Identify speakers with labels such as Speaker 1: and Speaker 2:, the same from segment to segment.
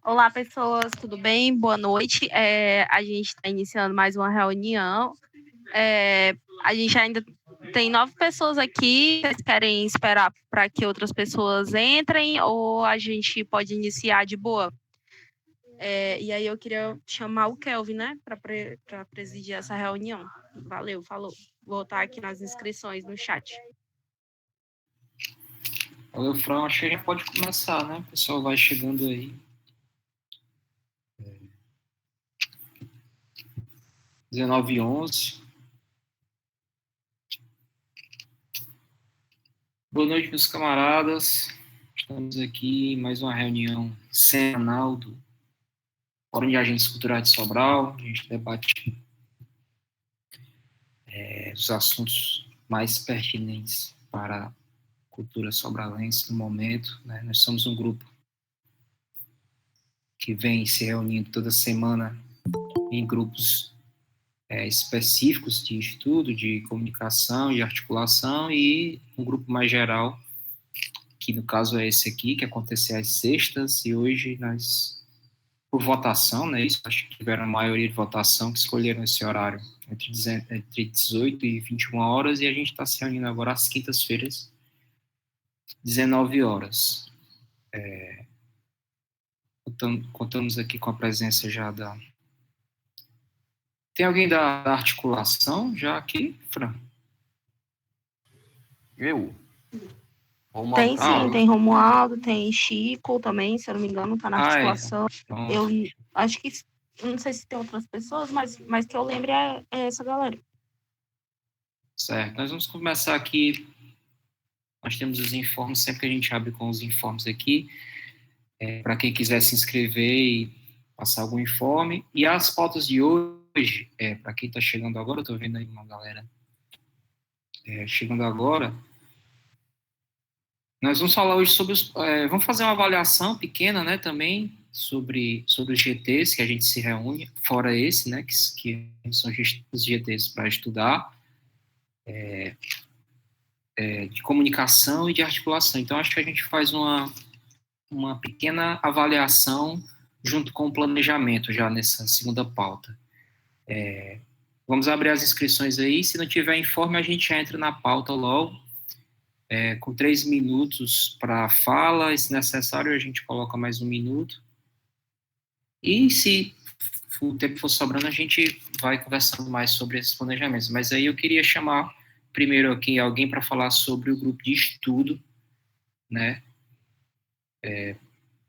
Speaker 1: Olá, pessoas, tudo bem? Boa noite. A gente está iniciando mais uma reunião. A gente ainda tem 9 pessoas aqui. Vocês querem esperar para que outras pessoas entrem ou a gente pode iniciar de boa? E aí eu queria chamar o Kelvin, né, para presidir essa reunião. Valeu, falou. Vou estar aqui nas inscrições no chat.
Speaker 2: Valeu, Fran. Acho que a gente pode começar, né? O pessoal vai chegando aí. 19h11. Boa noite, meus camaradas. Estamos aqui em mais uma reunião semanal do Fórum de Agentes Culturais de Sobral. A gente debate os assuntos mais pertinentes para a cultura sobralense no momento, né? Nós somos um grupo que vem se reunindo toda semana em grupos específicos de estudo, de comunicação, de articulação, e um grupo mais geral, que no caso é esse aqui, que acontece às sextas, e hoje nós, por votação, né, isso, acho que tiveram a maioria de votação que escolheram esse horário entre 18 e 21 horas, e a gente está se reunindo agora às quintas-feiras, 19 horas. Contamos aqui com a presença já da... Tem alguém da articulação já aqui, Fran?
Speaker 3: Eu?
Speaker 1: Tem sim, tem Romualdo, tem Chico também, se eu não me engano, tá na articulação. Eu acho que, não sei se tem outras pessoas, mas que eu lembre é essa galera.
Speaker 2: Certo, nós vamos começar aqui. Nós temos os informes, sempre que a gente abre com os informes aqui, para quem quiser se inscrever e passar algum informe. E as pautas de hoje, para quem está chegando agora, eu estou vendo aí uma galera chegando agora. Nós vamos falar hoje sobre vamos fazer uma avaliação pequena, né, também, sobre os GTs que a gente se reúne, fora esse, né, que são os GTs para estudar, de comunicação e de articulação. Então, acho que a gente faz uma pequena avaliação junto com o planejamento, já nessa segunda pauta. Vamos abrir as inscrições aí, se não tiver informe, a gente entra na pauta logo, com 3 minutos para fala, e se necessário a gente coloca mais 1 minuto. E se o tempo for sobrando, a gente vai conversando mais sobre esses planejamentos. Mas aí eu queria chamar primeiro aqui alguém para falar sobre o grupo de estudo, né?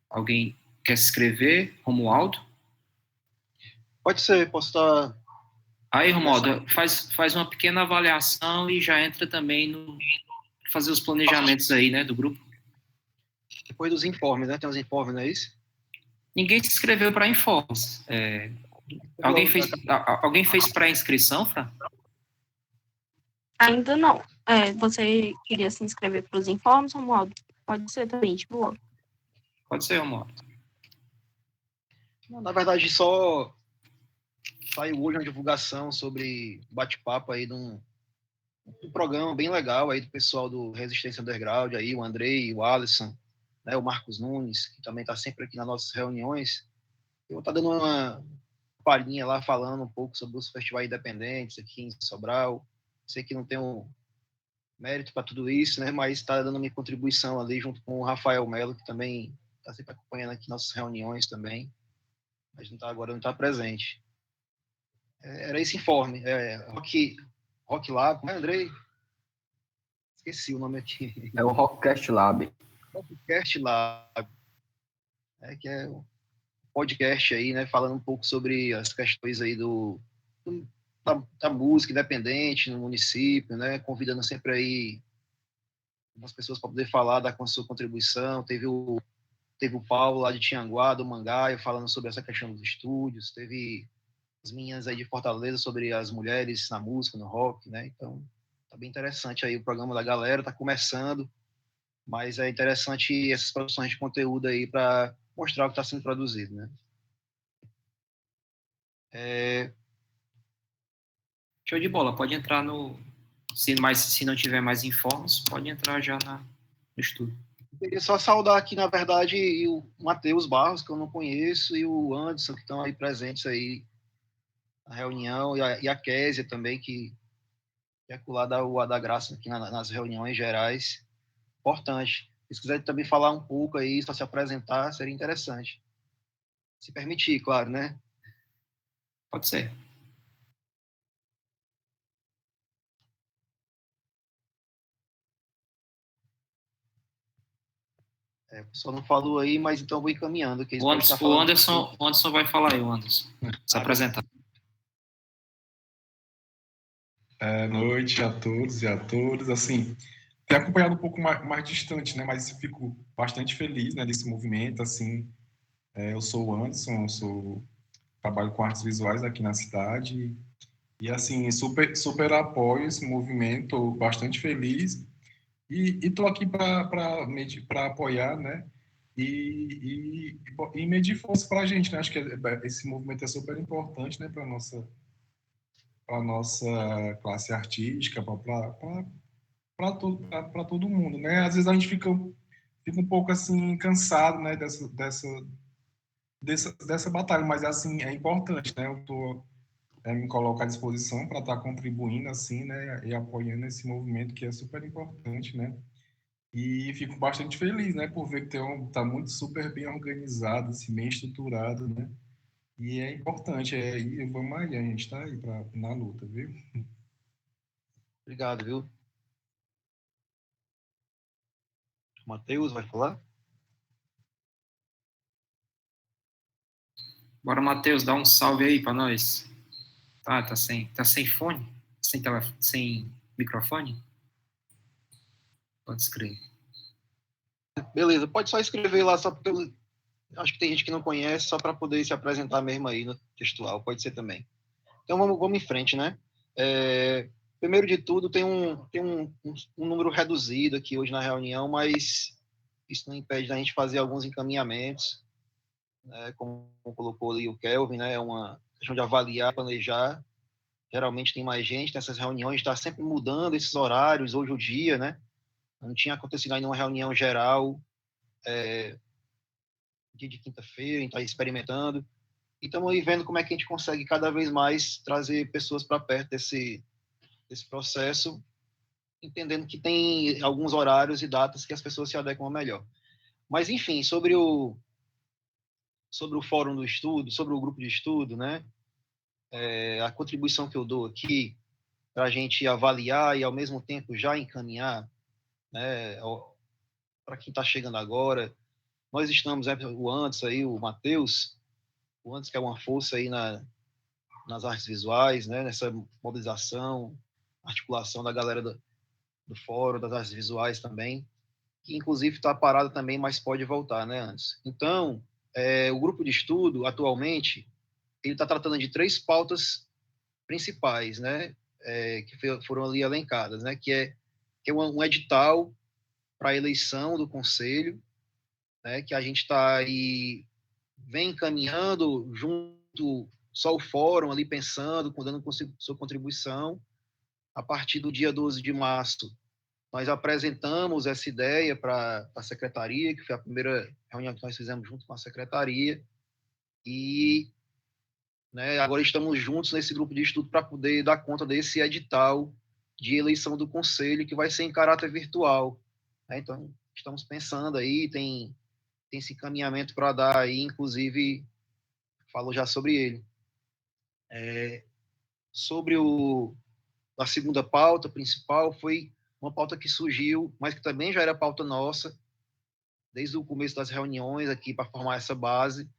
Speaker 2: Alguém quer se inscrever? Romualdo?
Speaker 4: Pode ser, posso estar...
Speaker 2: Aí, Romualdo, faz uma pequena avaliação e já entra também no fazer os planejamentos aí, né, do grupo.
Speaker 4: Depois dos informes, né? Tem os informes, não é isso?
Speaker 2: Ninguém se inscreveu para informes. Alguém fez pré-inscrição, Fran?
Speaker 1: Ainda não. Você queria se inscrever para os informes, Romualdo? Pode ser também, de boa.
Speaker 2: Pode ser, Romualdo.
Speaker 4: Na verdade, só saiu hoje uma divulgação sobre bate-papo aí de um programa bem legal aí do pessoal do Resistência Underground, aí, o Andrei, o Alisson, né, o Marcos Nunes, que também está sempre aqui nas nossas reuniões. Eu vou estar dando uma palhinha lá, falando um pouco sobre os festivais independentes aqui em Sobral. Sei que não tenho mérito para tudo isso, né, mas está dando minha contribuição ali junto com o Rafael Melo, que também está sempre acompanhando aqui nossas reuniões também, mas agora não está presente. Era esse informe. Rock Lab, né, Andrei? Esqueci o nome aqui.
Speaker 3: É o Rockcast Lab.
Speaker 4: Rockcast Lab. Que é um podcast aí, né, falando um pouco sobre as questões aí da música independente no município, né, convidando sempre aí umas pessoas para poder falar da sua contribuição. Teve o Paulo lá de Tianguá, do Mangaio, falando sobre essa questão dos estúdios. Teve as meninas aí de Fortaleza sobre as mulheres na música, no rock, né? Então, tá bem interessante aí o programa da galera, tá começando, mas é interessante essas produções de conteúdo aí para mostrar o que está sendo produzido, né?
Speaker 2: Show de bola, pode entrar no... Se não tiver mais informes, pode entrar já no estudo.
Speaker 4: queria só saudar aqui, na verdade, o Matheus Barros, que eu não conheço, e o Anderson, que estão aí presentes aí na reunião, e a Késia também, que é lá da Graça aqui nas reuniões gerais. Importante. Se quiser também falar um pouco aí, só se apresentar, seria interessante. Se permitir, claro, né?
Speaker 2: Pode ser.
Speaker 4: O pessoal não falou aí, mas então eu vou encaminhando. Que eles
Speaker 2: O
Speaker 4: podem estar
Speaker 2: Anderson, o
Speaker 4: falando.
Speaker 2: Anderson, o Anderson vai falar aí, o Anderson. Se apresentar.
Speaker 3: Noite a todos e a todas. Assim, tenho acompanhado um pouco mais distante, né? Mas fico bastante feliz, né, desse movimento. Assim, eu sou o Anderson, trabalho com artes visuais aqui na cidade e assim super apoio esse movimento, bastante feliz e estou aqui para apoiar, né? E medir força para a gente, né? Acho que esse movimento é super importante, né, para nossa classe artística, para todo mundo, né? Às vezes a gente fica um pouco assim cansado, né, dessa batalha, mas assim é importante, né? Eu tô me coloco à disposição para estar contribuindo assim, né, e apoiando esse movimento que é super importante, né? E fico bastante feliz, né, por ver que tá muito super bem organizado, assim, bem estruturado, né? E é importante, e vamos aí, a gente está aí na luta, viu?
Speaker 4: Obrigado, viu? O Matheus vai falar?
Speaker 2: Bora, Matheus, dá um salve aí para nós. Tá sem fone? Sem microfone? Pode escrever.
Speaker 4: Beleza, pode só escrever lá, só porque eu acho que tem gente que não conhece, só para poder se apresentar mesmo aí no textual, pode ser também. Então vamos em frente, né? Primeiro de tudo, tem um número reduzido aqui hoje na reunião, mas isso não impede da gente fazer alguns encaminhamentos, né? Como colocou ali o Kelvin, né? É uma questão de avaliar, planejar. Geralmente tem mais gente nessas reuniões, está sempre mudando esses horários, hoje o dia, né? Não tinha acontecido ainda uma reunião geral, dia de quinta-feira, a gente está experimentando. E estamos aí vendo como é que a gente consegue cada vez mais trazer pessoas para perto desse processo, entendendo que tem alguns horários e datas que as pessoas se adequam melhor. Mas, enfim, sobre o fórum do estudo, sobre o grupo de estudo, né? A contribuição que eu dou aqui para a gente avaliar e, ao mesmo tempo, já encaminhar, né, para quem está chegando agora. Nós estamos, o Anderson aí, o Matheus, o Anderson que é uma força aí nas artes visuais, né, nessa mobilização, articulação da galera do fórum, das artes visuais também, que inclusive está parada também, mas pode voltar, né, Anderson? Então, o grupo de estudo, atualmente, ele está tratando de 3 pautas principais, né, que foram ali elencadas, né, que é um edital para a eleição do conselho, né, que a gente está aí, vem encaminhando junto, só o fórum ali pensando, dando sua contribuição. A partir do dia 12 de março, nós apresentamos essa ideia para a secretaria, que foi a primeira reunião que nós fizemos junto com a secretaria, e, né, agora estamos juntos nesse grupo de estudo para poder dar conta desse edital de eleição do conselho, que vai ser em caráter virtual, né? Então, estamos pensando aí, tem esse encaminhamento para dar aí, inclusive, falou já sobre ele. Sobre a segunda pauta principal, foi uma pauta que surgiu, mas que também já era pauta nossa, desde o começo das reuniões aqui para formar essa base,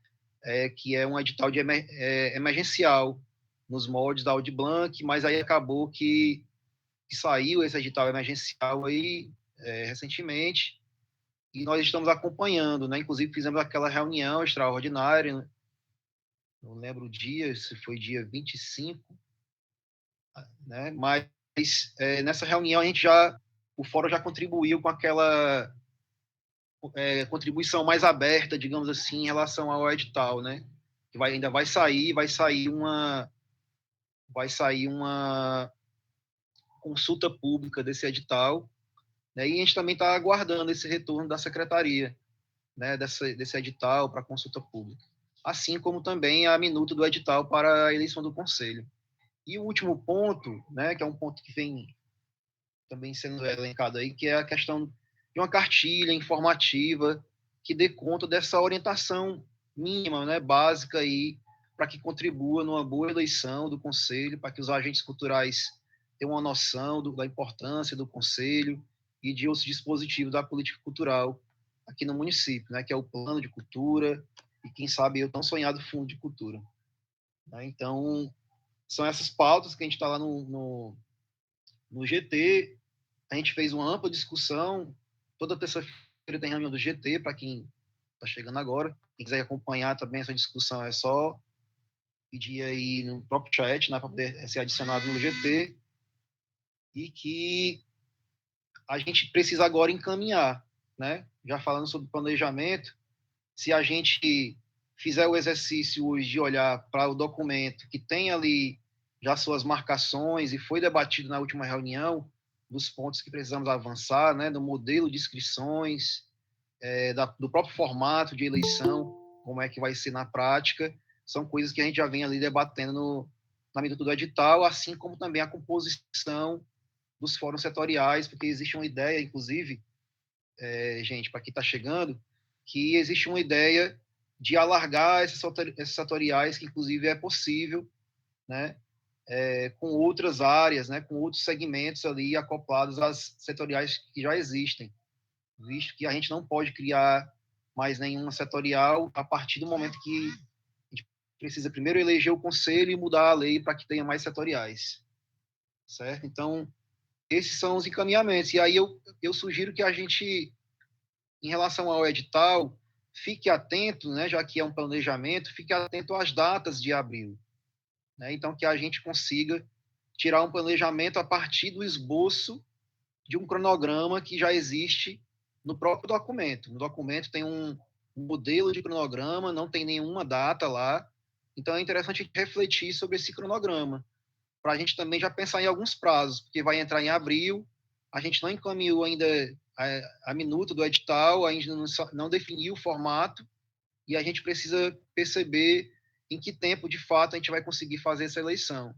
Speaker 4: que é um edital de emergencial, nos moldes da Audi Blanc, mas aí acabou que saiu esse edital emergencial aí recentemente, e nós estamos acompanhando, né? Inclusive fizemos aquela reunião extraordinária, né? Não lembro o dia, se foi dia 25, né? Mas nessa reunião o fórum já contribuiu com aquela contribuição mais aberta, digamos assim, em relação ao edital, né? Que ainda vai sair uma consulta pública desse edital, né? E a gente também está aguardando esse retorno da secretaria, né, desse edital para consulta pública, assim como também a minuta do edital para a eleição do conselho. E o último ponto, né, que é um ponto que vem também sendo elencado aí, que é a questão de uma cartilha informativa que dê conta dessa orientação mínima, né, básica aí, para que contribua numa boa eleição do conselho, para que os agentes culturais tenham uma noção da importância do conselho e de outros dispositivos da política cultural aqui no município, né, que é o plano de cultura e, quem sabe, o tão sonhado fundo de cultura. Né? Então, são essas pautas que a gente está lá no GT. A gente fez uma ampla discussão. Toda terça-feira tem reunião do GT, para quem está chegando agora. Quem quiser acompanhar também essa discussão, é só pedir aí no próprio chat, né, para poder ser adicionado no GT. E que a gente precisa agora encaminhar, né? Já falando sobre planejamento, se a gente fizer o exercício hoje de olhar para o documento que tem ali já suas marcações e foi debatido na última reunião, dos pontos que precisamos avançar, né, do modelo de inscrições, do próprio formato de eleição, como é que vai ser na prática, são coisas que a gente já vem ali debatendo na minuta do edital, assim como também a composição dos fóruns setoriais, porque existe uma ideia, inclusive, gente, para quem está chegando, que existe uma ideia de alargar esses setoriais, que inclusive é possível, né, com outras áreas, né, com outros segmentos ali acoplados às setoriais que já existem, visto que a gente não pode criar mais nenhuma setorial a partir do momento que a gente precisa primeiro eleger o conselho e mudar a lei para que tenha mais setoriais, certo? Então, esses são os encaminhamentos. E aí eu sugiro que a gente, em relação ao edital, fique atento, né, já que é um planejamento, fique atento às datas de abril. Né? Então, que a gente consiga tirar um planejamento a partir do esboço de um cronograma que já existe no próprio documento. No documento tem um modelo de cronograma, não tem nenhuma data lá. Então, é interessante refletir sobre esse cronograma, para a gente também já pensar em alguns prazos, porque vai entrar em abril, a gente não encaminhou ainda a minuta do edital, ainda não definiu o formato, e a gente precisa perceber em que tempo, de fato, a gente vai conseguir fazer essa eleição.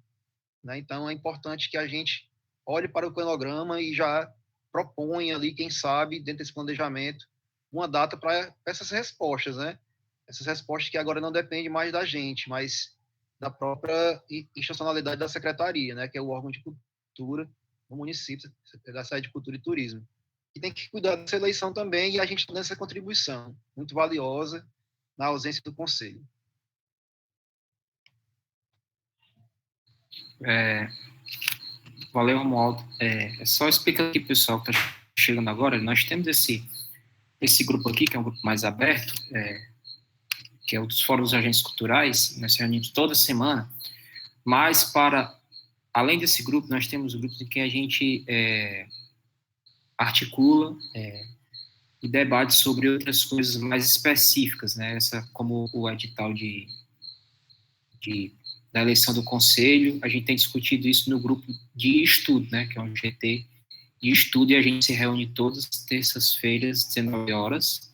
Speaker 4: Né? Então, é importante que a gente olhe para o cronograma e já proponha ali, quem sabe, dentro desse planejamento, uma data para essas respostas, né? Essas respostas que agora não dependem mais da gente, mas da própria institucionalidade da secretaria, né? Que é o órgão de cultura do município, da sede de cultura e turismo. E tem que cuidar dessa eleição também, e a gente tem essa contribuição muito valiosa na ausência do conselho.
Speaker 2: Valeu, Romualdo. Só explicando aqui, pessoal, que está chegando agora, nós temos esse grupo aqui, que é um grupo mais aberto, que é o dos fóruns dos agentes culturais, nós reunimos toda semana, mas além desse grupo, nós temos um grupo em que a gente articula e debate sobre outras coisas mais específicas, né? Como o edital da eleição do conselho, a gente tem discutido isso no grupo de estudo, né? Que é um GT de estudo, e a gente se reúne todas as terças-feiras, 19 horas.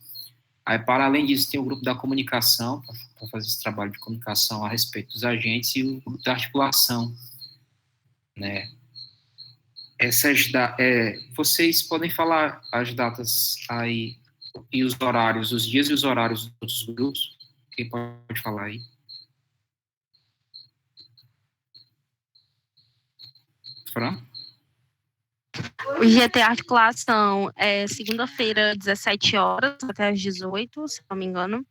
Speaker 2: Aí, para além disso, tem o grupo da comunicação, para fazer esse trabalho de comunicação a respeito dos agentes, e o grupo da articulação, né? Vocês podem falar as datas aí e os horários, os dias e os horários dos outros grupos? Quem pode falar aí? Fran?
Speaker 1: O GT Articulação é segunda-feira, 17 horas até às 18, se não me engano.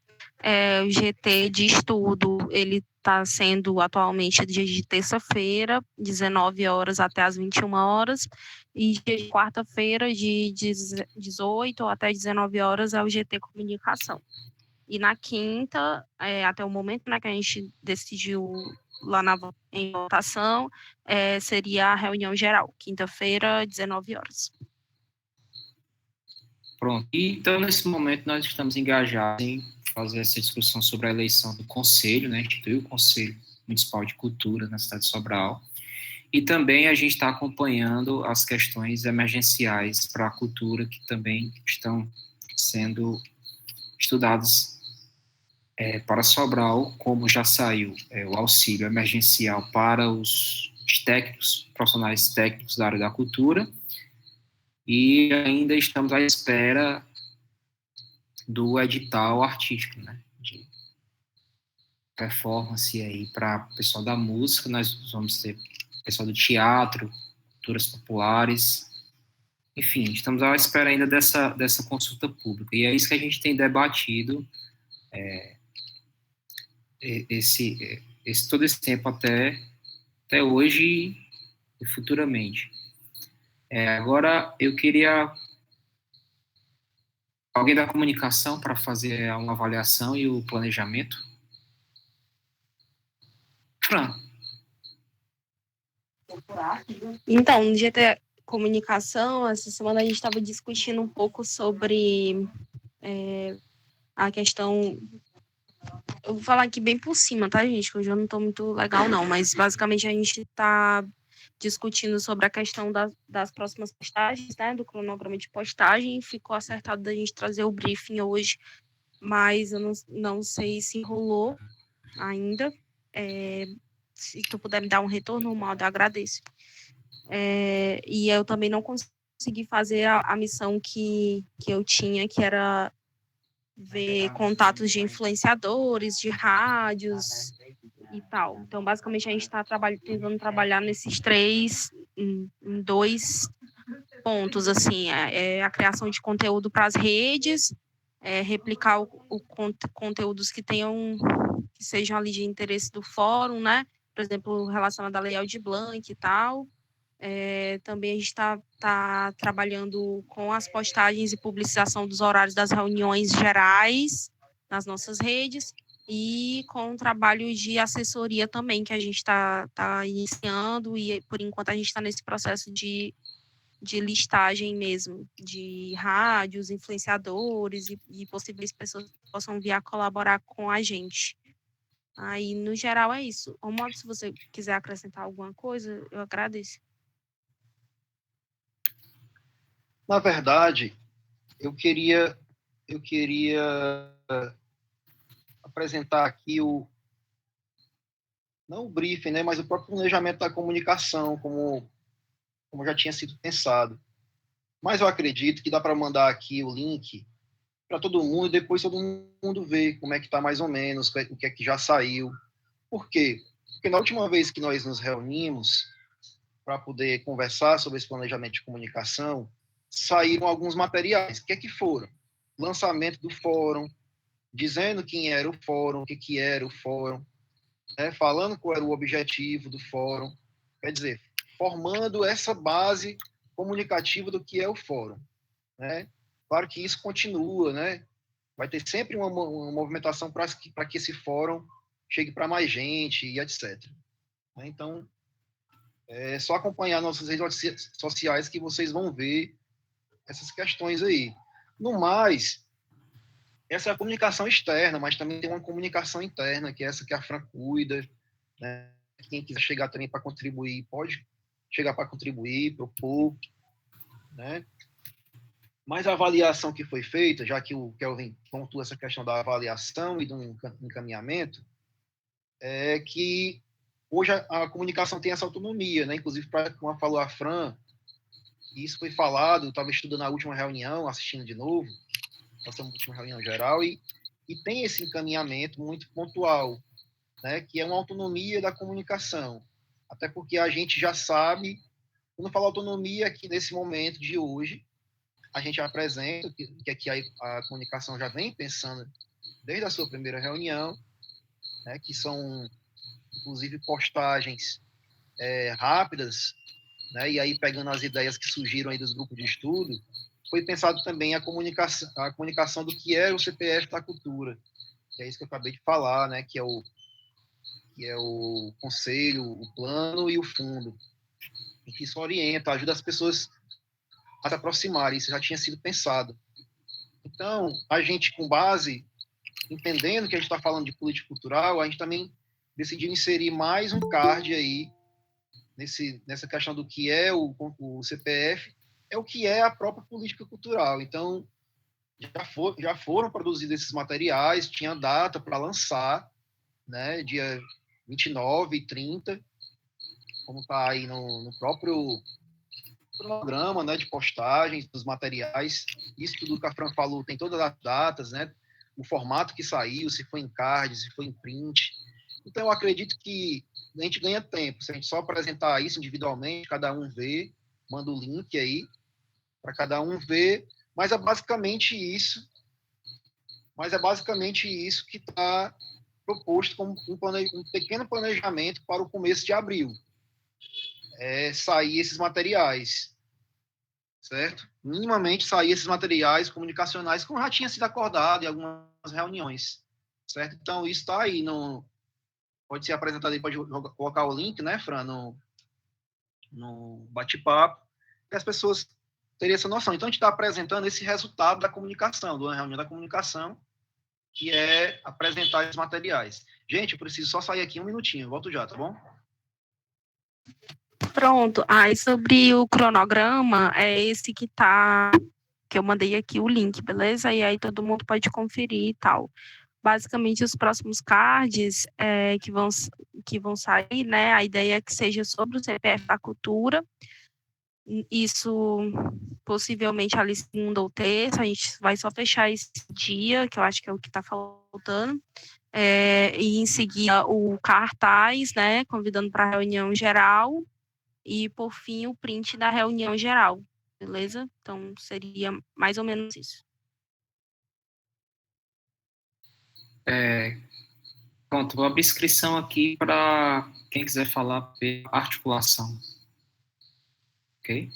Speaker 1: O GT de estudo, ele está sendo atualmente dia de terça-feira, 19 horas até as 21 horas, e dia de quarta-feira, de 18 até 19 horas, é o GT Comunicação. E na quinta, até o momento, né, que a gente decidiu lá em votação, seria a reunião geral, quinta-feira, 19 horas.
Speaker 2: Pronto. Então, nesse momento, nós estamos engajados em fazer essa discussão sobre a eleição do Conselho, né, instituir o Conselho Municipal de Cultura na cidade de Sobral. E também a gente está acompanhando as questões emergenciais para a cultura, que também estão sendo estudadas para Sobral, como já saiu o auxílio emergencial para os técnicos, profissionais técnicos da área da cultura, e ainda estamos à espera do edital artístico, né, de performance aí para o pessoal da música. Nós vamos ter pessoal do teatro, culturas populares, enfim, estamos à espera ainda dessa consulta pública, e é isso que a gente tem debatido todo esse tempo até hoje e futuramente. Agora, eu queria alguém da comunicação para fazer uma avaliação e o planejamento. Fran.
Speaker 1: Então, no dia da comunicação, essa semana a gente estava discutindo um pouco sobre a questão. Eu vou falar aqui bem por cima, tá, gente? Que eu já não estou muito legal, não. Mas, basicamente, a gente está discutindo sobre a questão das próximas postagens, né? Do cronograma de postagem. Ficou acertado da gente trazer o briefing hoje, mas eu não sei se rolou ainda. Se tu puder me dar um retorno, Malda, agradeço. E eu também não consegui fazer a missão que eu tinha, que era ver contatos de influenciadores, de rádios e tal. Então, basicamente, a gente está tentando trabalhar nesses em 2 pontos, assim, a criação de conteúdo para as redes, replicar conteúdos que sejam ali de interesse do fórum, né? Por exemplo, relacionado à Lei Aldir Blanc e tal. Também a gente está trabalhando com as postagens e publicização dos horários das reuniões gerais nas nossas redes e com o trabalho de assessoria também, que a gente está iniciando, e por enquanto a gente está nesse processo de listagem mesmo, de rádios, influenciadores e possíveis pessoas que possam vir a colaborar com a gente. Aí, no geral, é isso. Romualdo, se você quiser acrescentar alguma coisa, eu agradeço.
Speaker 4: Na verdade, eu queria apresentar aqui não o briefing, né, mas o próprio planejamento da comunicação, como já tinha sido pensado. Mas eu acredito que dá para mandar aqui o link para todo mundo e depois todo mundo ver como é que está mais ou menos, o que é que já saiu. Por quê? Porque na última vez que nós nos reunimos para poder conversar sobre esse planejamento de comunicação, saíram alguns materiais. O que é que foram? Lançamento do fórum, dizendo quem era o fórum, o que era o fórum, né? Falando qual era o objetivo do fórum, quer dizer, formando essa base comunicativa do que é o fórum, né? Claro que isso continua, né? Vai ter sempre uma movimentação para que esse fórum chegue para mais gente e etc. Então, é só acompanhar nossas redes sociais que vocês vão ver essas questões aí. No mais, essa é a comunicação externa, mas também tem uma comunicação interna, que é essa que a Fran cuida, né? Quem quiser chegar também para contribuir, pode chegar para contribuir, propor, né? Mas a avaliação que foi feita, já que o Kelvin pontua essa questão da avaliação e do encaminhamento, é que hoje a comunicação tem essa autonomia, né? Inclusive, como falou a Fran, isso foi falado, eu estava estudando na última reunião, assistindo de novo, nossa última reunião geral, e tem esse encaminhamento muito pontual, né? Que é uma autonomia da comunicação. Até porque a gente já sabe, quando fala autonomia aqui nesse momento de hoje, a gente apresenta que aqui a comunicação já vem pensando desde a sua primeira reunião, né, que são, inclusive, postagens rápidas, né, e aí pegando as ideias que surgiram aí dos grupos de estudo, foi pensado também a comunicação do que é o CPF da cultura, que é isso que eu acabei de falar, né, que é o conselho, o plano e o fundo, e que isso orienta, ajuda as pessoas a se aproximarem, isso já tinha sido pensado. Então, a gente, com base, entendendo que a gente está falando de política cultural, a gente também decidiu inserir mais um card aí nessa questão do que é o CPF, é o que é a própria política cultural. Então, já foram produzidos esses materiais, tinha data para lançar, né, dia 29 e 30, como está aí no próprio cronograma, né, de postagens dos materiais. Isso tudo que a Fran falou tem todas as datas, né, o formato que saiu, se foi em card, se foi em print. Então, eu acredito que a gente ganha tempo. Se a gente só apresentar isso individualmente, cada um vê, manda o link aí para cada um ver, mas é basicamente isso. Mas é basicamente isso que está proposto como um pequeno planejamento para o começo de abril. Sair esses materiais, certo? Minimamente sair esses materiais comunicacionais, como já tinha sido acordado em algumas reuniões, certo? Então, isso está aí, pode ser apresentado aí, pode colocar o link, né, Fran, no bate-papo, e as pessoas teriam essa noção. Então, a gente está apresentando esse resultado da comunicação, da reunião da comunicação, que é apresentar esses materiais. Gente, eu preciso só sair aqui um minutinho, volto já, tá bom?
Speaker 1: Pronto. Aí sobre o cronograma, é esse que eu mandei aqui o link, beleza? E aí todo mundo pode conferir e tal. Basicamente, os próximos cards que vão sair, né? A ideia é que seja sobre o CPF da cultura. Isso possivelmente ali segunda ou terça, a gente vai só fechar esse dia, que eu acho que é o que está faltando. E em seguida o cartaz, né? Convidando para a reunião geral. E, por fim, o print da reunião geral, beleza? Então, seria mais ou menos isso.
Speaker 2: Pronto, vou abrir inscrição aqui para quem quiser falar pela articulação. Ok?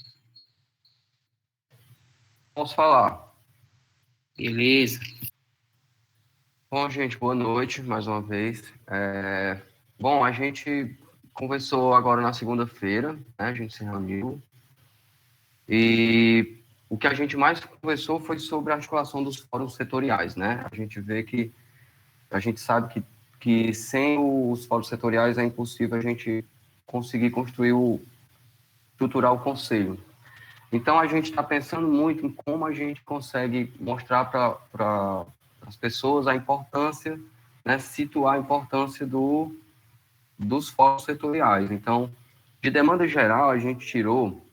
Speaker 5: Posso falar?
Speaker 2: Beleza.
Speaker 5: Bom, gente, boa noite mais uma vez. Bom, a gente conversou agora na segunda-feira, né? A gente se reuniu e o que a gente mais conversou foi sobre a articulação dos fóruns setoriais, né? A gente sabe que sem os fóruns setoriais é impossível a gente conseguir estruturar o conselho. Então, a gente está pensando muito em como a gente consegue mostrar para as pessoas a importância, né, situar a importância dos fóruns setoriais. Então, de demanda geral, a gente tirou,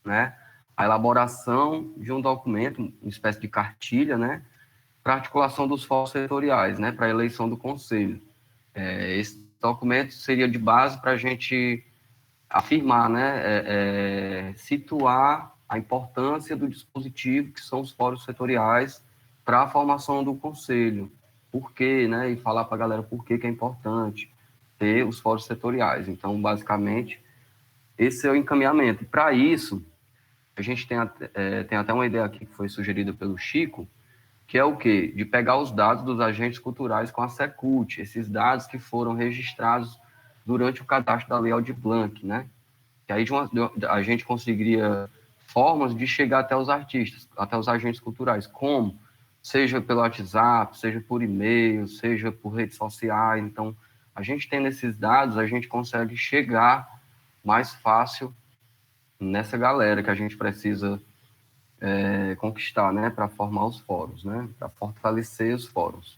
Speaker 5: né, a elaboração de um documento, uma espécie de cartilha, né, para articulação dos fóruns setoriais, né, para a eleição do conselho. Esse documento seria de base para a gente afirmar, né, situar a importância do dispositivo que são os fóruns setoriais para a formação do conselho. Por quê, né, e falar para a galera por que é importante ter os fóruns setoriais. Então, basicamente, esse é o encaminhamento. Para isso, a gente tem até uma ideia aqui que foi sugerida pelo Chico, que é o quê? De pegar os dados dos agentes culturais com a Secult, esses dados que foram registrados durante o cadastro da Lei Aldir Blanc, né? Que aí a gente conseguiria formas de chegar até os artistas, até os agentes culturais, como? Seja pelo WhatsApp, seja por e-mail, seja por redes sociais. Então, a gente tendo esses dados, a gente consegue chegar mais fácil nessa galera que a gente precisa conquistar, né, para formar os fóruns, né, para fortalecer os fóruns.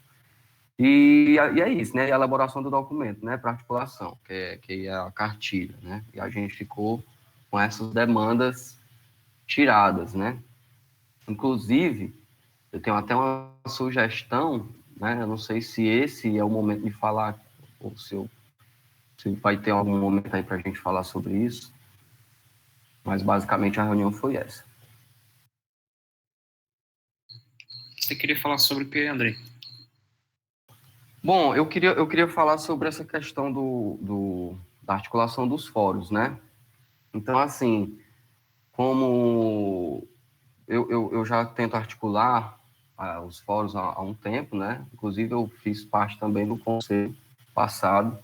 Speaker 5: E é isso, né, e a elaboração do documento, né, para articulação, que é a cartilha, né, e a gente ficou com essas demandas tiradas, né. Inclusive, eu tenho até uma sugestão, né, eu não sei se esse é o momento de falar, ou se vai ter algum momento aí para a gente falar sobre isso, mas basicamente a reunião foi essa.
Speaker 2: Você queria falar sobre o que, André?
Speaker 5: Bom, eu queria falar sobre essa questão da articulação dos fóruns, né? Então, assim, como eu já tento articular os fóruns há um tempo, né? Inclusive, eu fiz parte também do conselho passado.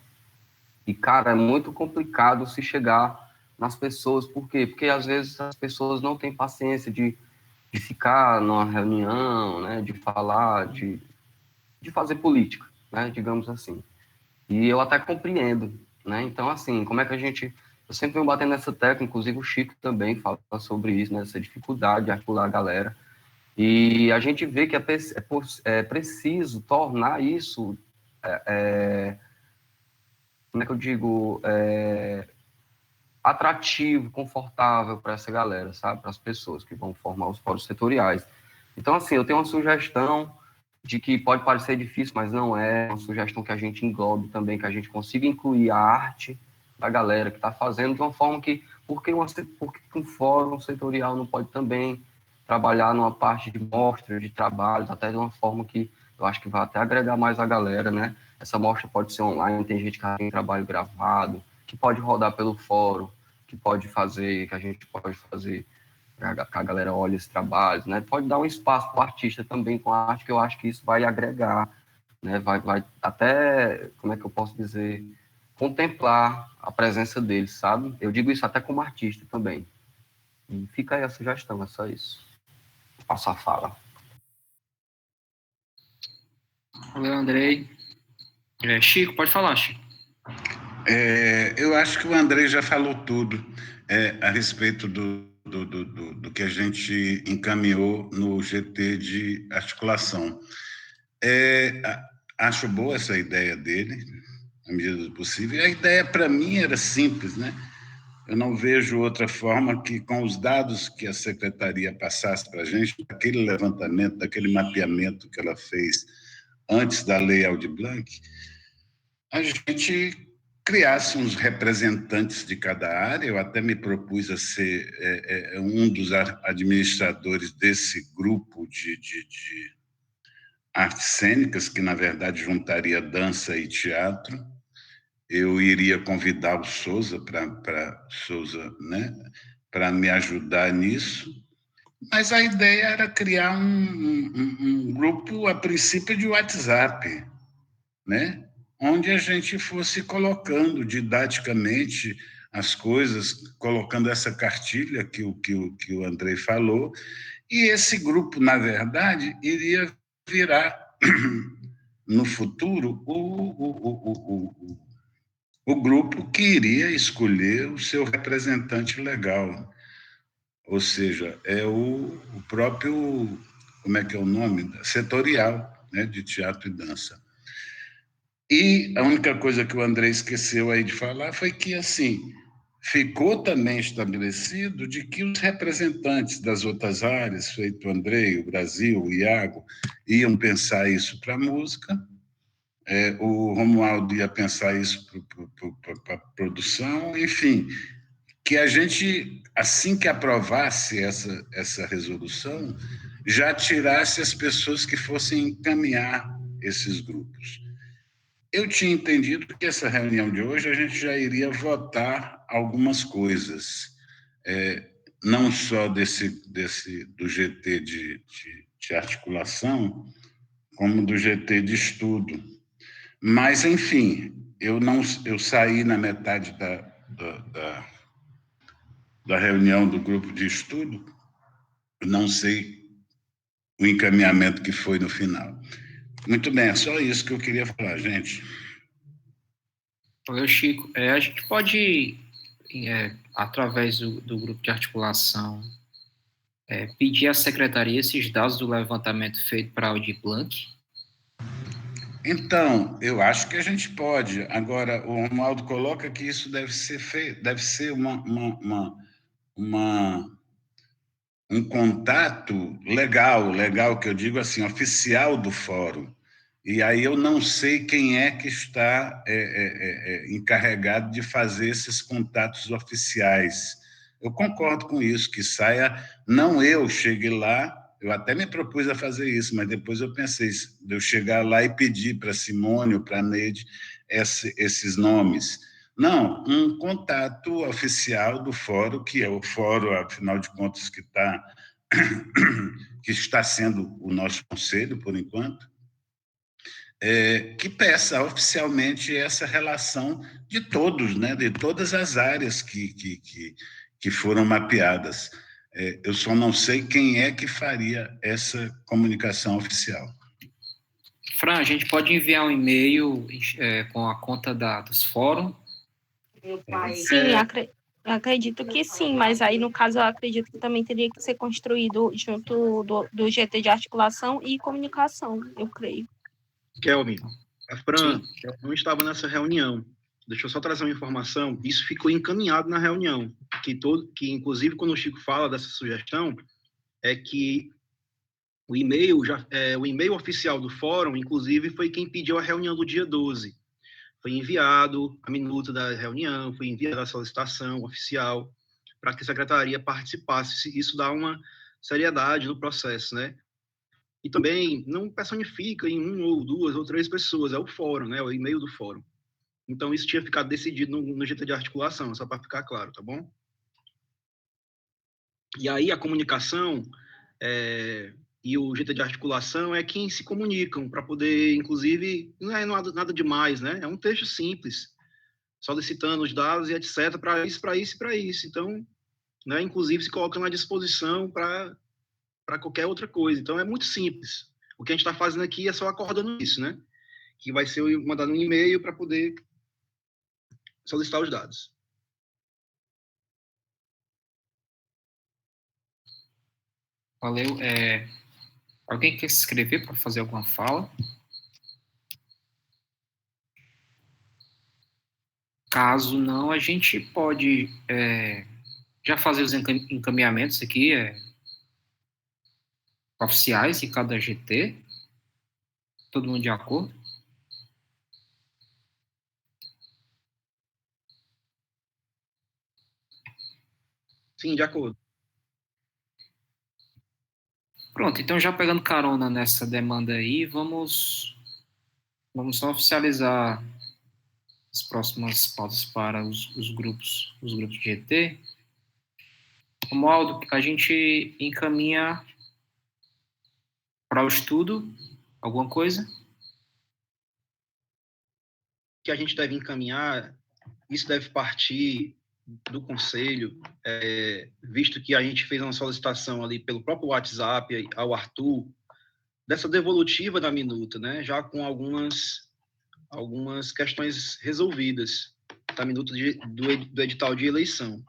Speaker 5: E, cara, é muito complicado se chegar nas pessoas. Por quê? Porque, às vezes, as pessoas não têm paciência de ficar numa reunião, né? De falar, de fazer política, né, digamos assim. E eu até compreendo, né? Então, assim, como é que a gente... Eu sempre venho batendo nessa tecla, inclusive o Chico também fala sobre isso, né, essa dificuldade de articular a galera. E a gente vê que é preciso tornar isso, como é que eu digo, atrativo, confortável para essa galera, sabe? Para as pessoas que vão formar os fóruns setoriais. Então, assim, eu tenho uma sugestão de que pode parecer difícil, mas não é. Uma sugestão que a gente englobe também, que a gente consiga incluir a arte da galera que está fazendo de uma forma que... Por que um fórum setorial não pode também trabalhar numa parte de mostra, de trabalhos, até de uma forma que eu acho que vai até agregar mais a galera, né? Essa mostra pode ser online, tem gente que tem trabalho gravado, que pode rodar pelo fórum, que a gente pode fazer, que a galera olhe esse trabalho, né? Pode dar um espaço para o artista também com a arte, que eu acho que isso vai agregar, né? Vai até, como é que eu posso dizer, contemplar a presença dele, sabe? Eu digo isso até como artista também. E fica aí a sugestão, é só isso. Passo a fala.
Speaker 2: Valeu, Andrei. Chico, pode falar, Chico.
Speaker 6: Eu acho que o Andrei já falou tudo a respeito do que a gente encaminhou no GT de articulação. Acho boa essa ideia dele, na medida do possível. A ideia, para mim, era simples, né? Eu não vejo outra forma que, com os dados que a secretaria passasse para a gente, aquele levantamento, daquele mapeamento que ela fez antes da Lei Aldir Blanc, a gente criasse uns representantes de cada área. Eu até me propus a ser um dos administradores desse grupo de artes cênicas, que, na verdade, juntaria dança e teatro. Eu iria convidar o Souza para me ajudar nisso, mas a ideia era criar um grupo, a princípio, de WhatsApp, né? Onde a gente fosse colocando didaticamente as coisas, colocando essa cartilha que o Andrei falou, e esse grupo, na verdade, iria virar, no futuro, o grupo que iria escolher o seu representante legal. Ou seja, é o próprio, como é que é o nome? Setorial, né, de teatro e dança. E a única coisa que o André esqueceu aí de falar foi que, assim, ficou também estabelecido de que os representantes das outras áreas, feito o André, o Brasil, o Iago, iam pensar isso para a música, o Romualdo ia pensar isso para a produção, enfim, que a gente, assim que aprovasse essa resolução, já tirasse as pessoas que fossem encaminhar esses grupos. Eu tinha entendido que essa reunião de hoje a gente já iria votar algumas coisas, não só do GT de articulação, como do GT de estudo. Mas, enfim, eu saí na metade da reunião do grupo de estudo, não sei o encaminhamento que foi no final. Muito bem, é só isso que eu queria falar, gente.
Speaker 2: Valeu, Chico. A gente pode, através do grupo de articulação, pedir à secretaria esses dados do levantamento feito para a Aldir Blanc?
Speaker 6: Então, eu acho que a gente pode. Agora, o Romualdo coloca que isso deve ser um contato legal, que eu digo assim, oficial do fórum. E aí eu não sei quem é que está encarregado de fazer esses contatos oficiais. Eu concordo com isso, que saia, não eu chegue lá, eu até me propus a fazer isso, mas depois eu pensei, de eu chegar lá e pedir para Simone ou para a Neide esses nomes. Não, um contato oficial do fórum, que é o fórum, afinal de contas, que está sendo o nosso conselho, por enquanto, que peça oficialmente essa relação de todos, né, de todas as áreas que foram mapeadas. Eu só não sei quem é que faria essa comunicação oficial.
Speaker 2: Fran, a gente pode enviar um e-mail com a conta dos fóruns?
Speaker 1: Sim, Eu acredito que sim, mas aí no caso eu acredito que também teria que ser construído junto do GT de articulação e comunicação, eu creio.
Speaker 4: Kelvin, a Fran
Speaker 2: Sim.
Speaker 4: não estava nessa reunião. Deixa eu só trazer uma informação. Isso ficou encaminhado na reunião, que inclusive quando o Chico fala dessa sugestão, é que o e-mail oficial do fórum, inclusive, foi quem pediu a reunião do dia 12. Foi enviado a minuta da reunião, foi enviada a solicitação oficial para que a secretaria participasse. Isso dá uma seriedade no processo, né? E também não personifica em 1 ou 2 ou 3 pessoas, é o fórum, né? O e-mail do fórum. Então, isso tinha ficado decidido no GT de articulação, só para ficar claro, tá bom? E aí, a comunicação e o GT de articulação é quem se comunicam para poder, inclusive, não é nada demais, né? É um texto simples, solicitando os dados e etc. para isso, para isso e para isso. Então, né, inclusive, se colocam à disposição para qualquer outra coisa. Então, é muito simples. O que a gente está fazendo aqui é só acordando isso, né? Que vai ser mandado um e-mail para poder solicitar os dados.
Speaker 2: Valeu. Alguém quer se inscrever para fazer alguma fala? Caso não, a gente pode já fazer os encaminhamentos aqui oficiais em cada GT. Todo mundo de acordo?
Speaker 4: Sim, de acordo.
Speaker 2: Pronto, então já pegando carona nessa demanda aí, vamos só oficializar as próximas pautas para os grupos de GT. Romualdo, a gente encaminha para o estudo alguma coisa?
Speaker 4: Que a gente deve encaminhar, isso deve partir do conselho, visto que a gente fez uma solicitação ali pelo próprio WhatsApp ao Arthur, dessa devolutiva da minuta, né? Já com algumas questões resolvidas da minuta do edital de eleição.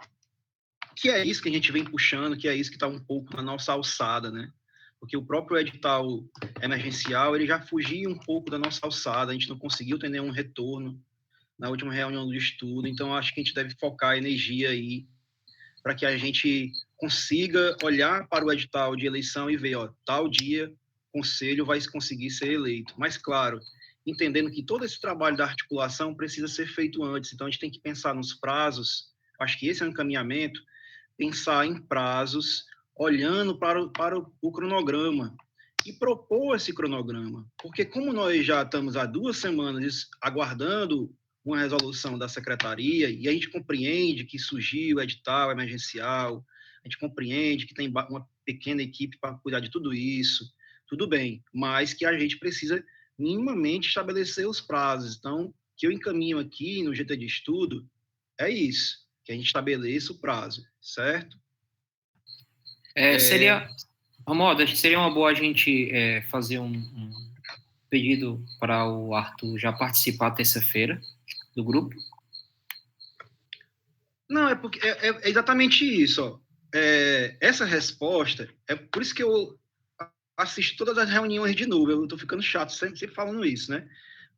Speaker 4: Que é isso que a gente vem puxando, que é isso que está um pouco na nossa alçada, né? Porque o próprio edital emergencial, ele já fugia um pouco da nossa alçada, a gente não conseguiu ter nenhum retorno na última reunião do estudo, então acho que a gente deve focar a energia aí para que a gente consiga olhar para o edital de eleição e ver, ó, tal dia o conselho vai conseguir ser eleito. Mas, claro, entendendo que todo esse trabalho da articulação precisa ser feito antes, então a gente tem que pensar nos prazos, acho que esse é um encaminhamento, pensar em prazos, olhando para o cronograma e propor esse cronograma. Porque como nós já estamos há 2 semanas aguardando uma resolução da secretaria, e a gente compreende que surgiu o edital emergencial, a gente compreende que tem uma pequena equipe para cuidar de tudo isso, tudo bem, mas que a gente precisa minimamente estabelecer os prazos. Então, o que eu encaminho aqui no GT de estudo é isso, que a gente estabeleça o prazo, certo?
Speaker 2: Seria uma boa a gente fazer um pedido para o Arthur já participar terça-feira do grupo?
Speaker 4: Não, é porque é exatamente isso. Ó. Essa resposta, é por isso que eu assisto todas as reuniões de novo. Eu estou ficando chato sempre falando isso, né?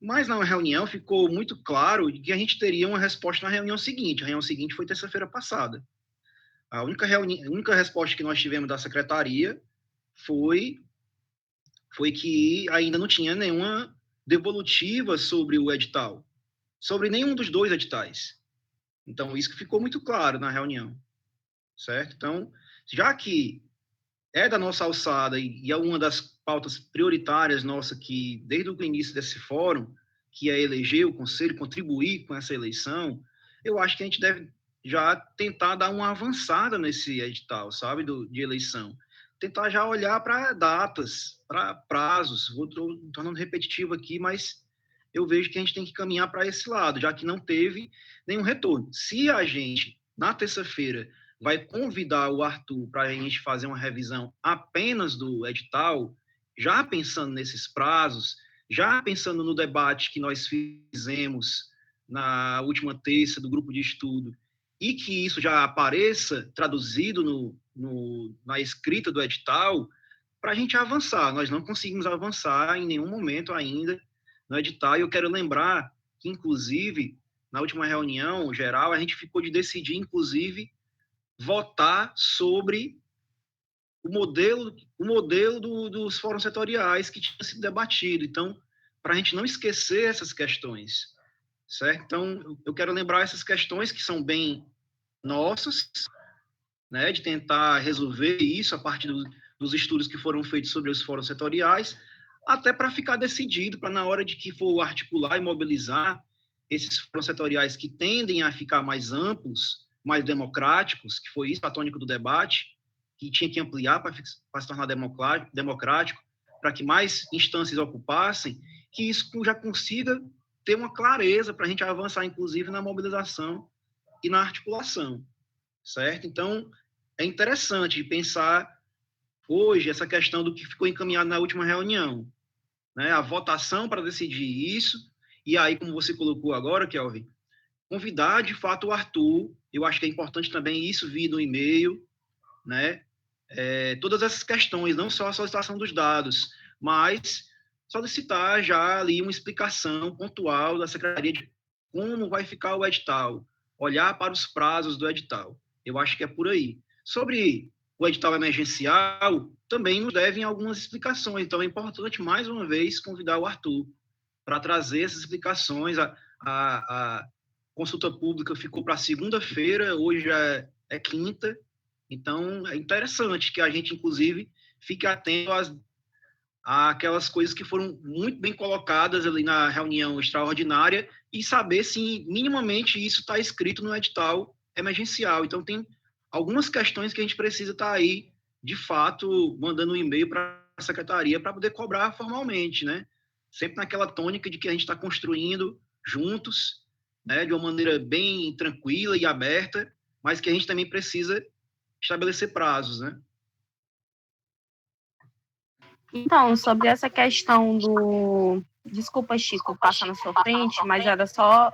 Speaker 4: Mas na reunião ficou muito claro que a gente teria uma resposta na reunião seguinte. A reunião seguinte foi terça-feira passada. A única resposta que nós tivemos da secretaria foi que ainda não tinha nenhuma devolutiva sobre o edital, sobre nenhum dos 2 editais. Então, isso que ficou muito claro na reunião, certo? Então, já que é da nossa alçada e é uma das pautas prioritárias nossa que, desde o início desse fórum, que é eleger o conselho, contribuir com essa eleição, eu acho que a gente deve já tentar dar uma avançada nesse edital, sabe, de eleição. Tentar já olhar para datas, para prazos. Vou tornando repetitivo aqui, mas eu vejo que a gente tem que caminhar para esse lado, já que não teve nenhum retorno. Se a gente, na terça-feira, vai convidar o Arthur para a gente fazer uma revisão apenas do edital, já pensando nesses prazos, já pensando no debate que nós fizemos na última terça do grupo de estudo, e que isso já apareça traduzido na escrita do edital, para a gente avançar. Nós não conseguimos avançar em nenhum momento ainda no edital, e eu quero lembrar que, inclusive, na última reunião geral, a gente ficou de decidir, inclusive, votar sobre o modelo dos fóruns setoriais que tinha sido debatido. Então, para a gente não esquecer essas questões, certo? Então, eu quero lembrar essas questões que são bem nossas, né, de tentar resolver isso a partir dos estudos que foram feitos sobre os fóruns setoriais, até para ficar decidido, para na hora de que for articular e mobilizar esses fóruns setoriais que tendem a ficar mais amplos, mais democráticos, que foi isso a tônica do debate, que tinha que ampliar para se tornar democrático, para que mais instâncias ocupassem, que isso já consiga ter uma clareza para a gente avançar, inclusive, na mobilização e na articulação, certo? Então, é interessante pensar hoje essa questão do que ficou encaminhado na última reunião, né? A votação para decidir isso, e aí, como você colocou agora, Kelvin, convidar, de fato, o Arthur. Eu acho que é importante também isso vir no e-mail, né? Todas essas questões, não só a solicitação dos dados, mas solicitar já ali uma explicação pontual da Secretaria de como vai ficar o edital, olhar para os prazos do edital. Eu acho que é por aí. Sobre o edital emergencial, também nos devem algumas explicações, então é importante, mais uma vez, convidar o Arthur para trazer essas explicações. A consulta pública ficou para segunda-feira, hoje já é quinta, então é interessante que a gente, inclusive, fique atento àquelas coisas que foram muito bem colocadas ali na reunião extraordinária e saber se minimamente isso está escrito no edital emergencial. Então, tem algumas questões que a gente precisa estar aí, de fato, mandando um e-mail para a secretaria para poder cobrar formalmente, né? Sempre naquela tônica de que a gente está construindo juntos, né, de uma maneira bem tranquila e aberta, mas que a gente também precisa estabelecer prazos, né?
Speaker 1: Então, sobre essa questão do... Desculpa, Chico, passar na sua frente, mas era só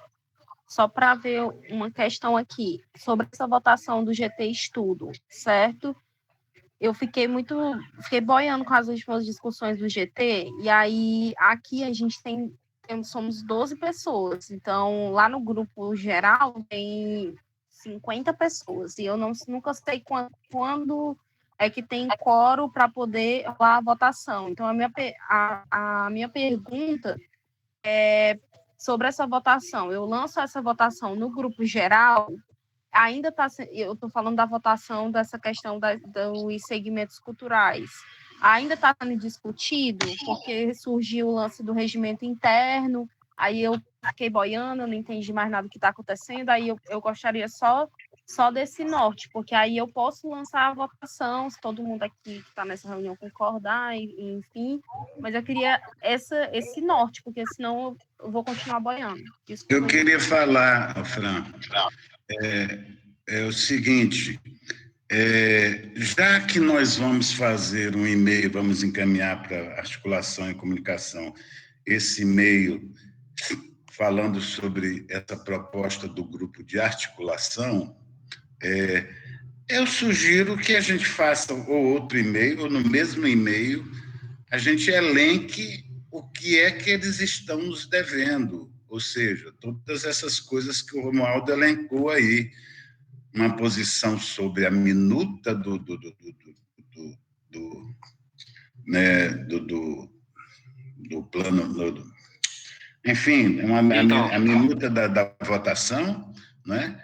Speaker 1: para ver uma questão aqui. Sobre essa votação do GT Estudo, certo? Eu fiquei boiando com as últimas discussões do GT, e aí aqui a gente somos 12 pessoas, então lá no grupo geral tem 50 pessoas, e eu nunca sei quando é que tem quórum para poder rolar a votação. Então a minha pergunta é sobre essa votação. Eu lanço essa votação no grupo geral, ainda está, eu estou falando da votação dessa questão dos segmentos culturais, ainda está sendo discutido, porque surgiu o lance do regimento interno, aí eu fiquei boiando, eu não entendi mais nada do que está acontecendo, aí eu gostaria só desse norte, porque aí eu posso lançar a votação, se todo mundo aqui que está nessa reunião concordar, enfim, mas eu queria esse norte, porque senão eu vou continuar boiando. Desculpa.
Speaker 6: Eu queria falar, Fran, é o seguinte, já que nós vamos fazer um e-mail, vamos encaminhar para articulação e comunicação esse e-mail falando sobre essa proposta do grupo de articulação, eu sugiro que a gente faça ou outro e-mail, ou no mesmo e-mail, a gente elenque o que é que eles estão nos devendo, ou seja, todas essas coisas que o Romualdo elencou aí, uma posição sobre a minuta do plano, enfim, a minuta da votação, né?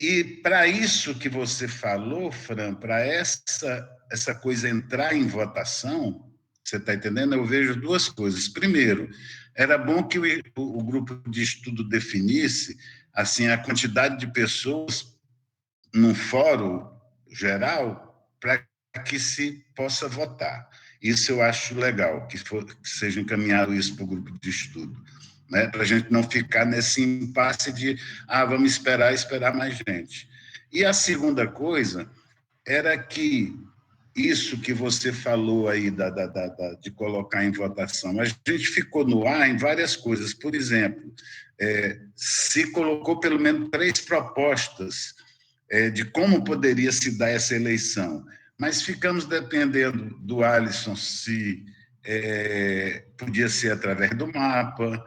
Speaker 6: E para isso que você falou, Fran, para essa coisa entrar em votação, você está entendendo? Eu vejo duas coisas. Primeiro, era bom que o grupo de estudo definisse assim, a quantidade de pessoas num fórum geral para que se possa votar. Isso eu acho legal, que seja encaminhado isso para o grupo de estudo, né? Para a gente não ficar nesse impasse de vamos esperar mais gente. E a segunda coisa era que isso que você falou aí de colocar em votação. A gente ficou no ar em várias coisas. Por exemplo, se colocou pelo menos 3 propostas de como poderia se dar essa eleição, mas ficamos dependendo do Alisson se podia ser através do mapa.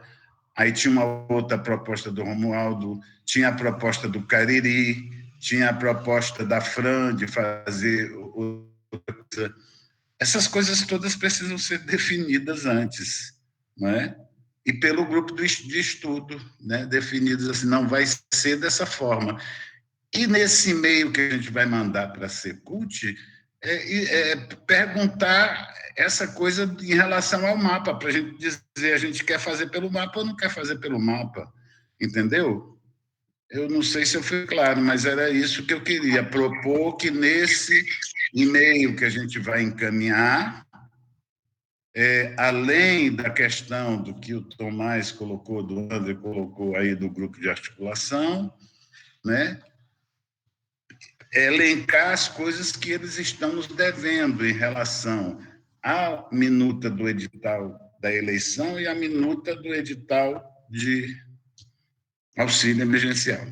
Speaker 6: Aí tinha uma outra proposta do Romualdo, tinha a proposta do Cariri, tinha a proposta da Fran de fazer outra coisa. Essas coisas todas precisam ser definidas antes, não é? E pelo grupo de estudo, né? Definidos assim, não vai ser dessa forma. E nesse e-mail que a gente vai mandar para a Secult, perguntar essa coisa em relação ao mapa, para a gente dizer, a gente quer fazer pelo mapa ou não quer fazer pelo mapa, entendeu? Eu não sei se eu fui claro, mas era isso que eu queria, propor que nesse e-mail que a gente vai encaminhar, além da questão do que o Tomás colocou, do André colocou aí do grupo de articulação, né? Elencar as coisas que eles estão nos devendo em relação à minuta do edital da eleição e à minuta do edital de auxílio emergencial.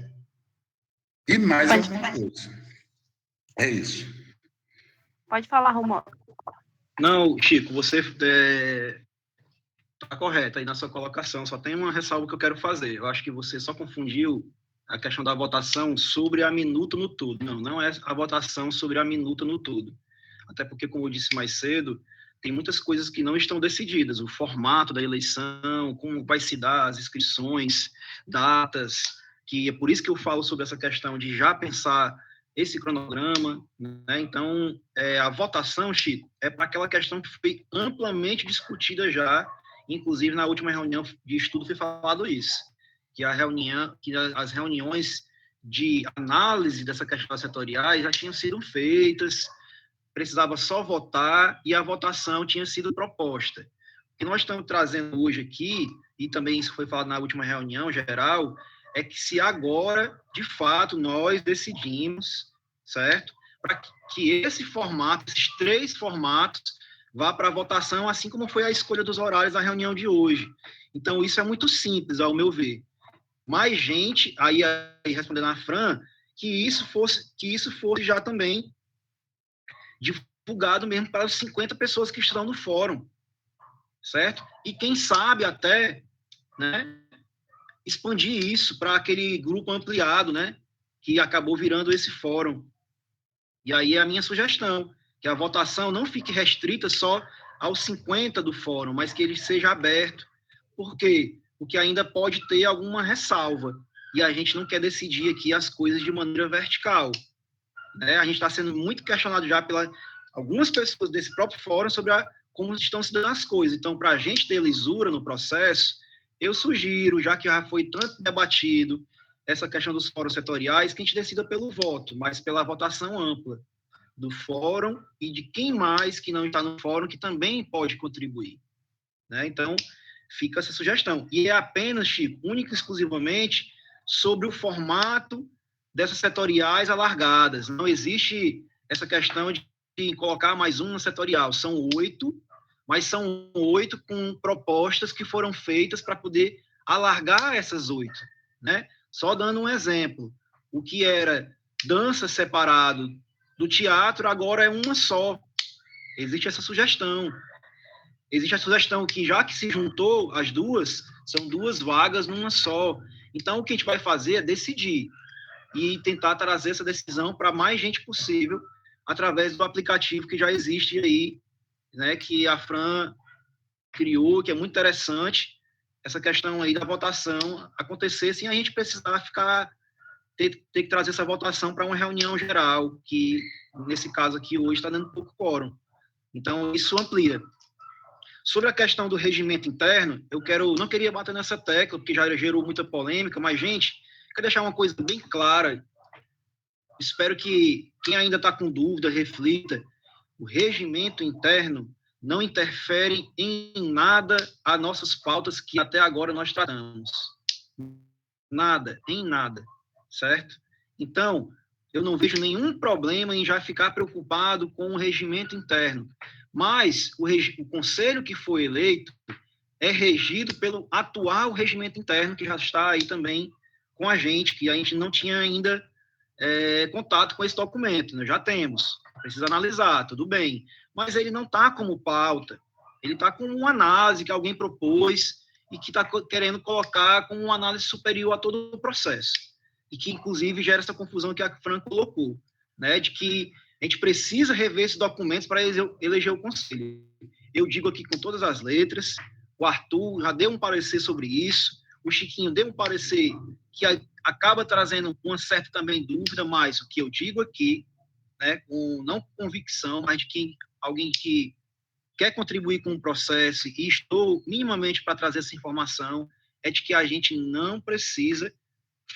Speaker 6: E mais alguma coisa. É isso.
Speaker 1: Pode falar, Romualdo.
Speaker 4: Não, Chico, você está correto aí na sua colocação. Só tem uma ressalva que eu quero fazer. Eu acho que você só confundiu a questão da votação sobre a minuta no todo. Não é a votação sobre a minuta no todo. Até porque, como eu disse mais cedo, tem muitas coisas que não estão decididas. O formato da eleição, como vai se dar as inscrições, datas, que é por isso que eu falo sobre essa questão de já pensar esse cronograma, né? Então, a votação, Chico, é para aquela questão que foi amplamente discutida já, inclusive na última reunião de estudo foi falado isso, que as reuniões de análise dessa questão setoriais já tinham sido feitas, precisava só votar e a votação tinha sido proposta. O que nós estamos trazendo hoje aqui, e também isso foi falado na última reunião geral, é que se agora, de fato, nós decidimos, certo? Para que esse formato, esses 3 formatos, vá para a votação, assim como foi a escolha dos horários da reunião de hoje. Então, isso é muito simples, ao meu ver. Mais gente, aí respondendo a Fran, que isso fosse já também divulgado mesmo para as 50 pessoas que estão no fórum, certo? E quem sabe até, né, expandir isso para aquele grupo ampliado, né, que acabou virando esse fórum. E aí é a minha sugestão, que a votação não fique restrita só aos 50 do fórum, mas que ele seja aberto. Por quê? Porque ainda pode ter alguma ressalva, e a gente não quer decidir aqui as coisas de maneira vertical, né? A gente está sendo muito questionado já pelas algumas pessoas desse próprio fórum sobre como estão se dando as coisas. Então, para a gente ter lisura no processo, eu sugiro, já que já foi tanto debatido essa questão dos fóruns setoriais, que a gente decida pelo voto, mas pela votação ampla do fórum e de quem mais que não está no fórum que também pode contribuir, né? Então, fica essa sugestão. E é apenas, Chico, única e exclusivamente sobre o formato dessas setoriais alargadas. Não existe essa questão de colocar mais uma setorial. São 8, mas são 8 com propostas que foram feitas para poder alargar essas 8, né? Só dando um exemplo, o que era dança separado do teatro, agora é uma só. Existe essa sugestão. Existe a sugestão que, já que se juntou as duas, são 2 vagas numa só. Então, o que a gente vai fazer é decidir e tentar trazer essa decisão para mais gente possível através do aplicativo que já existe aí, né, que a Fran criou, que é muito interessante, essa questão aí da votação acontecer sem a gente precisar ter que trazer essa votação para uma reunião geral, que nesse caso aqui hoje está dando pouco quórum. Então, isso amplia. Sobre a questão do regimento interno, não queria bater nessa tecla, porque já gerou muita polêmica, mas, gente, quero deixar uma coisa bem clara. Espero que quem ainda está com dúvida, reflita. O regimento interno não interfere em nada as nossas pautas que até agora nós tratamos. Nada, em nada, certo? Então, eu não vejo nenhum problema em já ficar preocupado com o regimento interno. Mas o conselho que foi eleito é regido pelo atual regimento interno, que já está aí também com a gente, que a gente não tinha ainda contato com esse documento. Nós já temos, precisa analisar, tudo bem. Mas ele não está como pauta, ele está com uma análise que alguém propôs e que está querendo colocar como uma análise superior a todo o processo. E que, inclusive, gera essa confusão que a Fran colocou, né, de que a gente precisa rever esses documentos para eleger o conselho. Eu digo aqui com todas as letras, o Arthur já deu um parecer sobre isso, o Chiquinho deu um parecer que acaba trazendo uma certa também dúvida, mas o que eu digo aqui, né, com não convicção, mas de que alguém que quer contribuir com o processo e estou minimamente para trazer essa informação, é de que a gente não precisa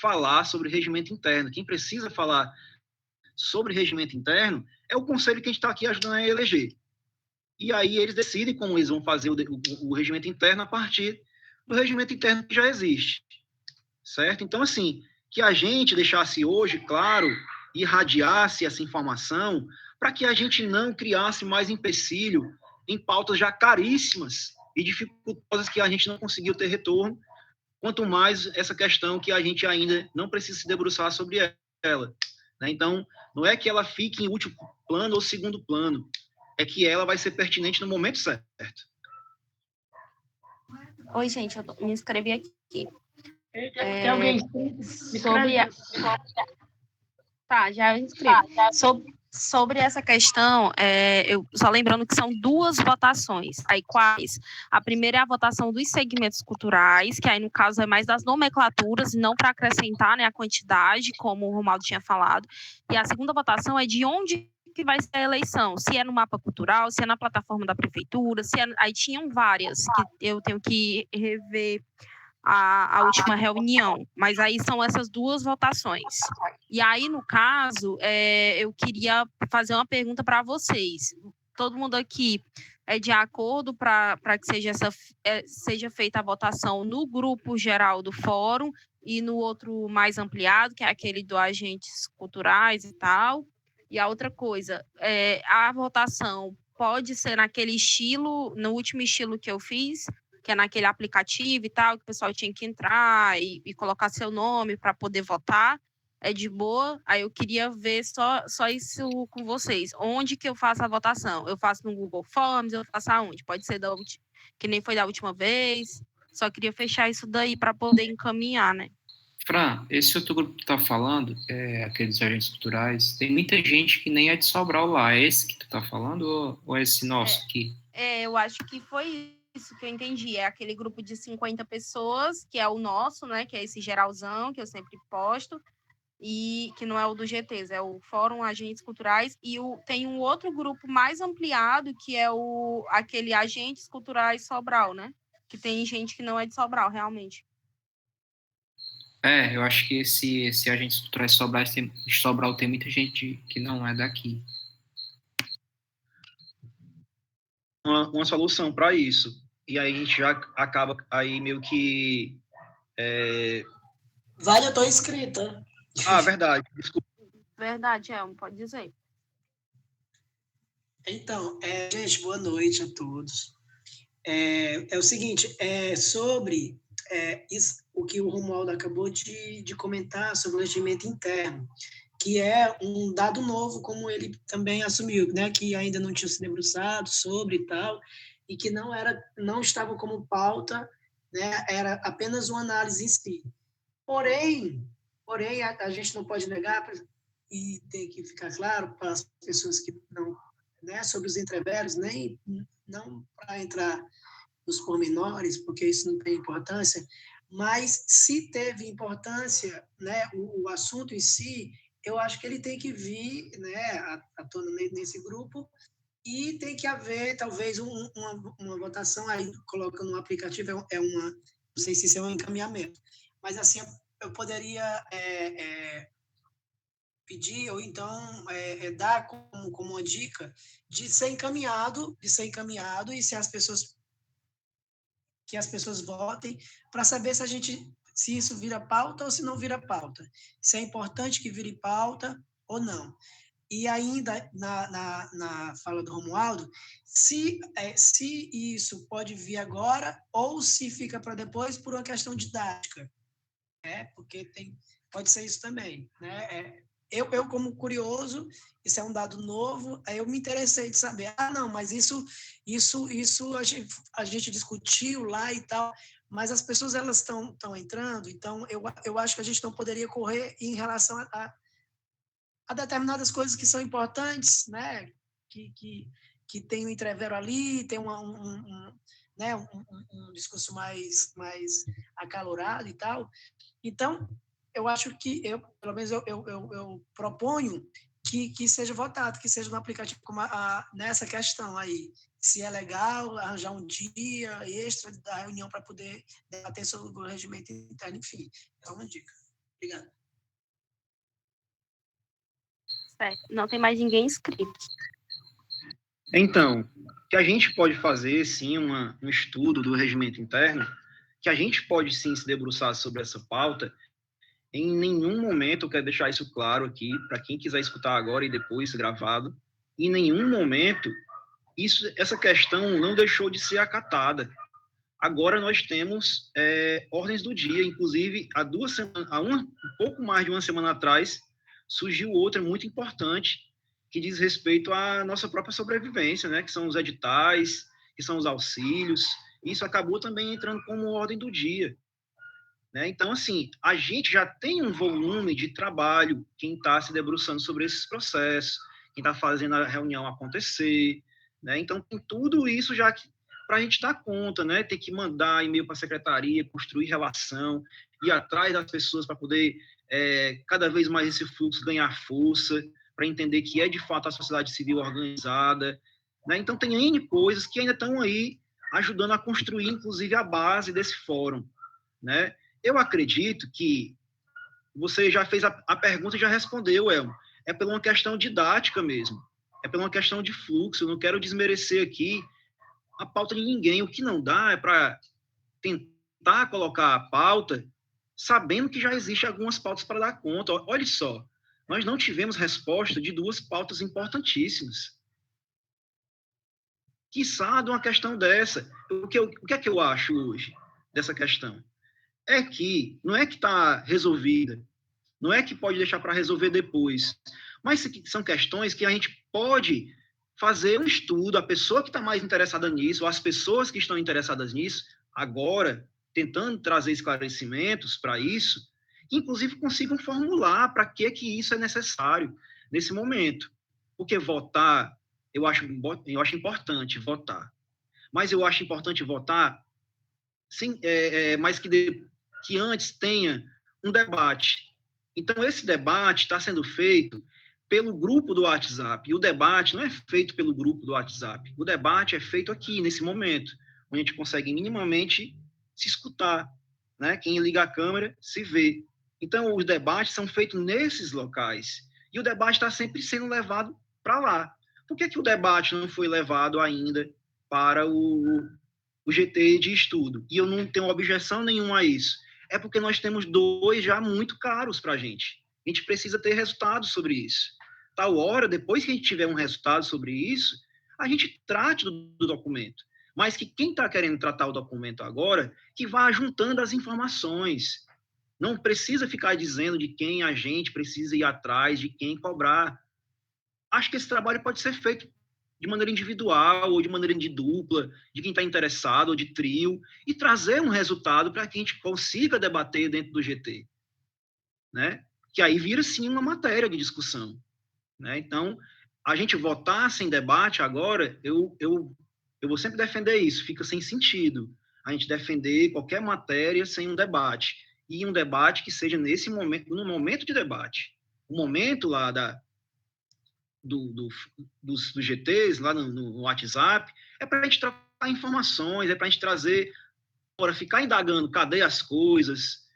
Speaker 4: falar sobre regimento interno. Quem precisa falar sobre regimento interno é o conselho que a gente está aqui ajudando a eleger. E aí eles decidem como eles vão fazer o regimento interno a partir do regimento interno que já existe, certo? Então, assim, que a gente deixasse hoje, claro, irradiasse essa informação para que a gente não criasse mais empecilho em pautas já caríssimas e dificultosas que a gente não conseguiu ter retorno, quanto mais essa questão que a gente ainda não precisa se debruçar sobre ela, né? Então, não é que ela fique em último plano ou segundo plano, é que ela vai ser pertinente no momento certo.
Speaker 1: Oi, gente, me inscrevi aqui.
Speaker 7: Tem alguém
Speaker 1: sobre Tá, já inscrevi. Sobre essa questão, eu só lembrando que são 2 votações. Aí, quais? A primeira é a votação dos segmentos culturais, que aí, no caso, é mais das nomenclaturas, e não para acrescentar, né, a quantidade, como o Romualdo tinha falado. E a segunda votação é de onde que vai ser a eleição, se é no mapa cultural, se é na plataforma da prefeitura, aí tinham várias, que eu tenho que rever a última reunião, mas aí são essas 2 votações. E aí, no caso, eu queria fazer uma pergunta para vocês. Todo mundo aqui é de acordo para que seja feita a votação no grupo geral do fórum e no outro mais ampliado, que é aquele do agentes culturais e tal. E a outra coisa, a votação pode ser naquele estilo, no último estilo que eu fiz, que é naquele aplicativo e tal, que o pessoal tinha que entrar e colocar seu nome para poder votar, é de boa. Aí eu queria ver só isso com vocês. Onde que eu faço a votação? Eu faço no Google Forms, eu faço aonde? Pode ser que nem foi da última vez. Só queria fechar isso daí para poder encaminhar, né?
Speaker 2: Fran, esse outro grupo que tu tá falando, aqueles agentes culturais, tem muita gente que nem é de Sobral lá. É esse que tu tá falando ou é esse nosso aqui?
Speaker 1: Eu acho que foi isso que eu entendi. É aquele grupo de 50 pessoas, que é o nosso, né? Que é esse geralzão que eu sempre posto, e que não é o do GTs, é o Fórum Agentes Culturais, e tem um outro grupo mais ampliado, que é aquele Agentes Culturais Sobral, né? Que tem gente que não é de Sobral, realmente.
Speaker 2: Eu acho que esse agentes culturais de Sobral tem muita gente que não é daqui.
Speaker 4: Uma solução para isso. E aí a gente já acaba aí meio que...
Speaker 7: Vale, eu tô inscrita.
Speaker 4: Verdade, desculpa.
Speaker 1: Verdade, pode dizer.
Speaker 7: Então, gente, boa noite a todos. É o seguinte, sobre isso, o que o Romualdo acabou de comentar sobre o regimento interno, que é um dado novo, como ele também assumiu, né, que ainda não tinha se debruçado sobre e tal, e que não estava como pauta, né, era apenas uma análise em si. Porém a gente não pode negar, e tem que ficar claro para as pessoas que não, né, sobre os entreveros, nem não para entrar nos pormenores, porque isso não tem importância, mas se teve importância, né, o assunto em si, eu acho que ele tem que vir, né, à tona nesse grupo, e tem que haver talvez uma votação, aí coloca no aplicativo, não sei se isso é um encaminhamento, mas assim, eu poderia pedir, ou então dar como uma dica de ser encaminhado, e se as pessoas votem, para saber se isso vira pauta ou se não vira pauta. Se é importante que vire pauta ou não. E ainda, na fala do Romualdo, se isso pode vir agora ou se fica para depois por uma questão didática, porque pode ser isso também. Né? Eu, como curioso, isso é um dado novo, aí eu me interessei de saber, não, mas isso a gente discutiu lá e tal, mas as pessoas elas estão entrando, então eu acho que a gente não poderia correr em relação a determinadas coisas que são importantes, né? Que tem um entrevero ali, tem né? um discurso mais acalorado e tal. Então, eu acho que, pelo menos eu proponho que seja votado, que seja no aplicativo como nessa questão aí. Se é legal arranjar um dia extra da reunião para poder debater sobre o regimento interno, enfim. É uma dica. Obrigado.
Speaker 1: Certo. Não tem mais ninguém inscrito.
Speaker 4: Então, o que a gente pode fazer, sim, um estudo do regimento interno, que a gente pode, sim, se debruçar sobre essa pauta. Em nenhum momento, eu quero deixar isso claro aqui, para quem quiser escutar agora e depois gravado, em nenhum momento essa questão não deixou de ser acatada. Agora nós temos ordens do dia, inclusive um pouco mais de uma semana atrás, surgiu outra muito importante, que diz respeito à nossa própria sobrevivência, né? Que são os editais, que são os auxílios. Isso acabou também entrando como ordem do dia. Né? Então, assim, a gente já tem um volume de trabalho, quem está se debruçando sobre esses processos, quem está fazendo a reunião acontecer, né? Então, tem tudo isso já para a gente dar conta, né? Ter que mandar e-mail para a secretaria, construir relação, ir atrás das pessoas para poder cada vez mais esse fluxo ganhar força, para entender que é de fato a sociedade civil organizada, né? Então, tem N coisas que ainda estão aí ajudando a construir, inclusive, a base desse fórum, né? Eu acredito que você já fez a pergunta e já respondeu, Elmo. É por uma questão didática mesmo. É por uma questão de fluxo. Eu não quero desmerecer aqui a pauta de ninguém. O que não dá é para tentar colocar a pauta sabendo que já existem algumas pautas para dar conta. Olha só, nós não tivemos resposta de duas pautas importantíssimas. Quiçá de uma questão dessa. O que é que eu acho hoje dessa questão? É que não é que está resolvida, não é que pode deixar para resolver depois, mas são questões que a gente pode fazer um estudo, a pessoa que está mais interessada nisso, ou as pessoas que estão interessadas nisso, agora, tentando trazer esclarecimentos para isso, que inclusive consigam formular para que isso é necessário nesse momento. Porque votar, eu acho importante votar, mas eu acho importante votar sim, mas que antes tenha um debate. Então, esse debate está sendo feito pelo grupo do WhatsApp. E o debate não é feito pelo grupo do WhatsApp. O debate é feito aqui, nesse momento, onde a gente consegue minimamente se escutar. Né? Quem liga a câmera se vê. Então, os debates são feitos nesses locais. E o debate está sempre sendo levado para lá. Por que o debate não foi levado ainda para o GT de estudo? E eu não tenho objeção nenhuma a isso. É porque nós temos dois já muito caros para a gente. A gente precisa ter resultados sobre isso. Tal hora, depois que a gente tiver um resultado sobre isso, a gente trate do documento. Mas que quem está querendo tratar o documento agora, que vá juntando as informações. Não precisa ficar dizendo de quem a gente precisa ir atrás, de quem cobrar. Acho que esse trabalho pode ser feito de maneira individual ou de maneira de dupla, de quem está interessado ou de trio, e trazer um resultado para que a gente consiga debater dentro do GT. Né? Que aí vira, sim, uma matéria de discussão. Né? Então, a gente votar sem debate agora, eu vou sempre defender isso, fica sem sentido. A gente defender qualquer matéria sem um debate. E um debate que seja nesse momento, no momento de debate. O momento lá dos GTs, lá no WhatsApp, é para a gente trocar informações, é para a gente trazer, para ficar indagando cadê as coisas,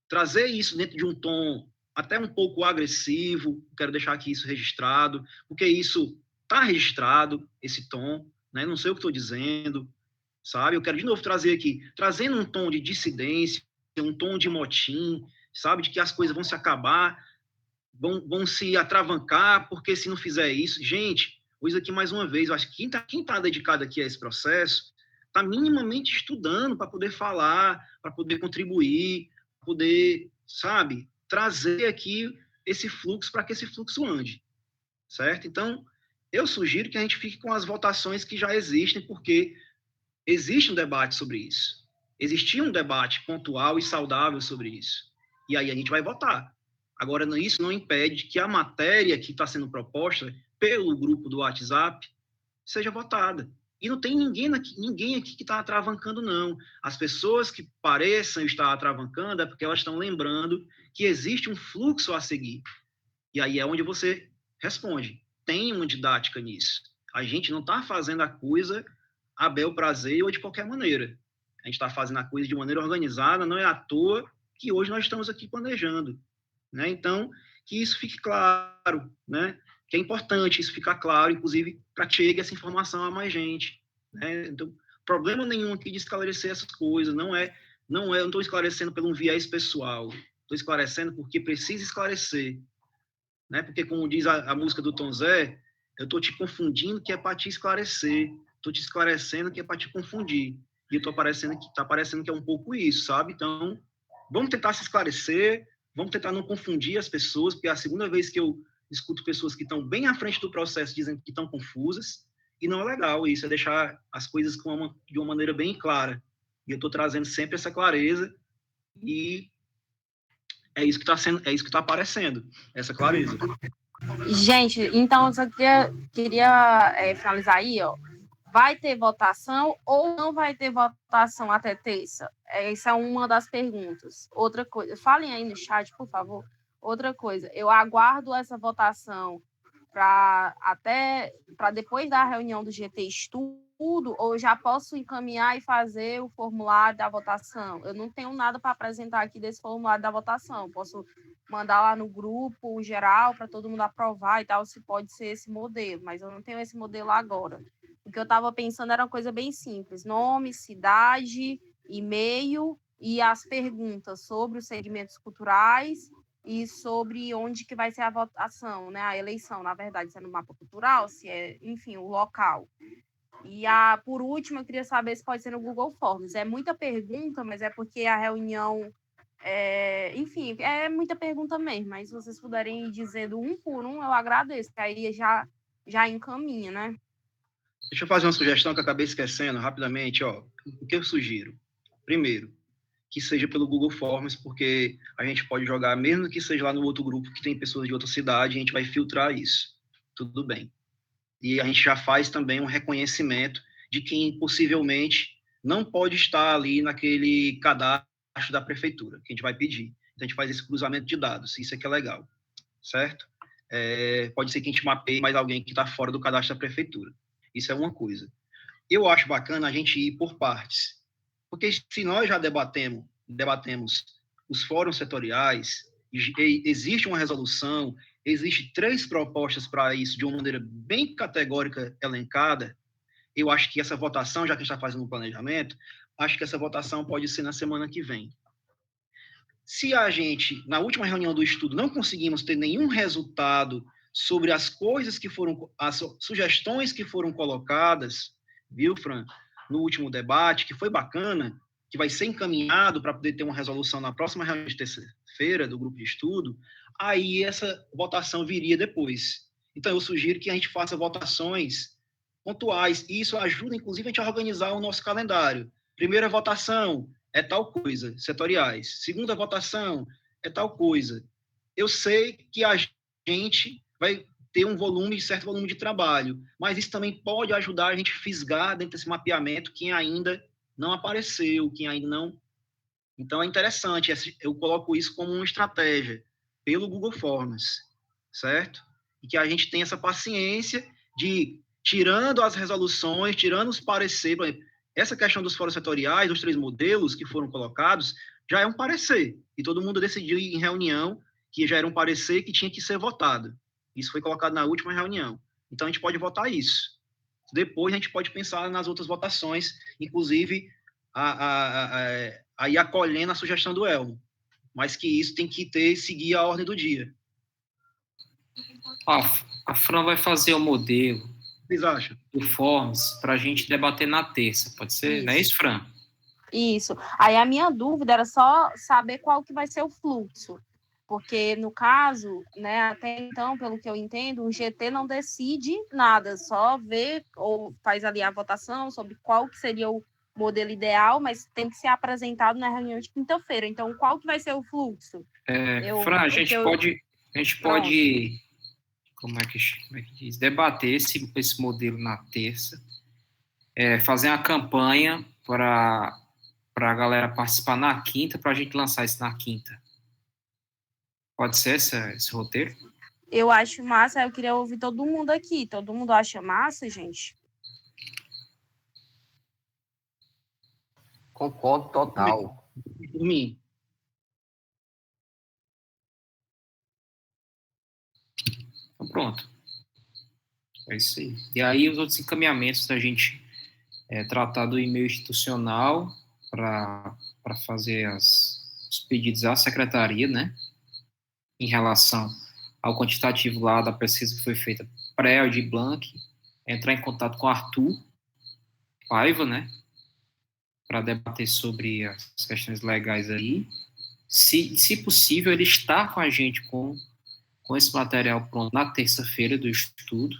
Speaker 4: trazer isso dentro de um tom até um pouco agressivo, quero deixar aqui isso registrado, porque isso está registrado, esse tom, né? Não sei o que estou dizendo, sabe? Eu quero de novo trazer aqui, trazendo um tom de dissidência, um tom de motim, sabe? De que as coisas vão se acabar vão se atravancar, porque se não fizer isso... Gente, vou dizer aqui mais uma vez, eu acho que quem tá dedicado aqui a esse processo está minimamente estudando para poder falar, para poder contribuir, poder, sabe, trazer aqui esse fluxo para que esse fluxo ande, certo? Então, eu sugiro que a gente fique com as votações que já existem, porque existe um debate sobre isso. Existia um debate pontual e saudável sobre isso. E aí a gente vai votar. Agora, isso não impede que a matéria que está sendo proposta pelo grupo do WhatsApp seja votada. E não tem ninguém aqui que está atravancando, não. As pessoas que pareçam estar atravancando é porque elas estão lembrando que existe um fluxo a seguir. E aí é onde você responde. Tem uma didática nisso. A gente não está fazendo a coisa a bel prazer ou de qualquer maneira. A gente está fazendo a coisa de maneira organizada, não é à toa que hoje nós estamos aqui planejando, né? Então, que isso fique claro, né? Que é importante isso ficar claro, inclusive, para que chegue essa informação a mais gente, né? Então, problema nenhum aqui de esclarecer essas coisas, não estou esclarecendo pelo um viés pessoal, estou esclarecendo porque precisa esclarecer, né? Porque, como diz a música do Tom Zé, eu estou te confundindo que é para te esclarecer, estou te esclarecendo que é para te confundir, e está parecendo que é um pouco isso, sabe? Então, vamos tentar se esclarecer, vamos tentar não confundir as pessoas, porque é a segunda vez que eu escuto pessoas que estão bem à frente do processo dizendo que estão confusas, e não é legal isso, é deixar as coisas de uma maneira bem clara. E eu estou trazendo sempre essa clareza, e é isso que está aparecendo, essa clareza.
Speaker 1: Gente, então eu só queria finalizar aí, ó. Vai ter votação ou não vai ter votação até terça? Essa é uma das perguntas. Outra coisa, falem aí no chat, por favor. Outra coisa, eu aguardo essa votação para depois da reunião do GT Estudo, ou eu já posso encaminhar e fazer o formulário da votação? Eu não tenho nada para apresentar aqui desse formulário da votação. Posso mandar lá no grupo geral para todo mundo aprovar e tal, se pode ser esse modelo, mas eu não tenho esse modelo agora. O que eu estava pensando era uma coisa bem simples: nome, cidade, e-mail e as perguntas sobre os segmentos culturais e sobre onde que vai ser a votação, né? A eleição, na verdade, se é no mapa cultural, se é, enfim, o local. E por último, eu queria saber se pode ser no Google Forms. É muita pergunta, mas é porque a reunião... enfim, é muita pergunta mesmo, mas se vocês puderem ir dizendo um por um, eu agradeço, que aí já encaminha, né?
Speaker 4: Deixa eu fazer uma sugestão que eu acabei esquecendo rapidamente. Ó. O que eu sugiro? Primeiro, que seja pelo Google Forms, porque a gente pode jogar, mesmo que seja lá no outro grupo que tem pessoas de outra cidade, a gente vai filtrar isso. Tudo bem. E a gente já faz também um reconhecimento de quem possivelmente não pode estar ali naquele cadastro da prefeitura, que a gente vai pedir. Então, a gente faz esse cruzamento de dados. Isso aqui é legal, certo? Pode ser que a gente mapeie mais alguém que está fora do cadastro da prefeitura. Isso é uma coisa. Eu acho bacana a gente ir por partes. Porque se nós já debatemos os fóruns setoriais, existe uma resolução, existe 3 propostas para isso de uma maneira bem categórica elencada, eu acho que essa votação, já que a gente está fazendo um planejamento, acho que essa votação pode ser na semana que vem. Se a gente, na última reunião do estudo, não conseguimos ter nenhum resultado sobre as coisas que foram, as sugestões que foram colocadas, viu, Fran, no último debate, que foi bacana, que vai ser encaminhado para poder ter uma resolução na próxima reunião de terça-feira do grupo de estudo, aí essa votação viria depois. Então, eu sugiro que a gente faça votações pontuais, e isso ajuda, inclusive, a gente a organizar o nosso calendário. Primeira votação é tal coisa, setoriais. Segunda votação é tal coisa. Eu sei que a gente vai ter certo volume de trabalho, mas isso também pode ajudar a gente a fisgar dentro desse mapeamento quem ainda não apareceu, quem ainda não... Então, é interessante, eu coloco isso como uma estratégia pelo Google Forms, certo? E que a gente tenha essa paciência de, tirando as resoluções, tirando os pareceres, por exemplo, essa questão dos fóruns setoriais, dos 3 modelos que foram colocados, já é um parecer, e todo mundo decidiu em reunião que já era um parecer que tinha que ser votado. Isso foi colocado na última reunião. Então, a gente pode votar isso. Depois, a gente pode pensar nas outras votações, inclusive aí acolhendo a sugestão do Elmo. Mas que isso tem que seguir a ordem do dia.
Speaker 2: Ó, a Fran vai fazer o modelo
Speaker 4: O que vocês acham?
Speaker 2: do Forms para a gente debater na terça, pode ser? Não é isso, Fran?
Speaker 1: Isso. Aí a minha dúvida era só saber qual que vai ser o fluxo. Porque, no caso, né, até então, pelo que eu entendo, o GT não decide nada, só vê ou faz ali a votação sobre qual que seria o modelo ideal, mas tem que ser apresentado na reunião de quinta-feira. Então, qual que vai ser o fluxo?
Speaker 2: Fran, a
Speaker 1: O que
Speaker 2: gente
Speaker 1: eu...
Speaker 2: pode,
Speaker 1: Pronto.
Speaker 2: como é que diz, debater esse modelo na terça, fazer uma campanha para a galera participar na quinta, para a gente lançar isso na quinta. Pode ser esse roteiro?
Speaker 1: Eu acho massa, eu queria ouvir todo mundo aqui. Todo mundo acha massa, gente?
Speaker 5: Concordo total.
Speaker 4: Por mim.
Speaker 2: Então, pronto. É isso aí. E aí, os outros encaminhamentos da gente tratar do e-mail institucional para fazer os pedidos à secretaria, né? Em relação ao quantitativo lá da pesquisa que foi feita pré-Aldir Blanc, entrar em contato com o Arthur Paiva, né? Para debater sobre as questões legais aí. Se possível, ele está com a gente com esse material pronto na terça-feira do estudo.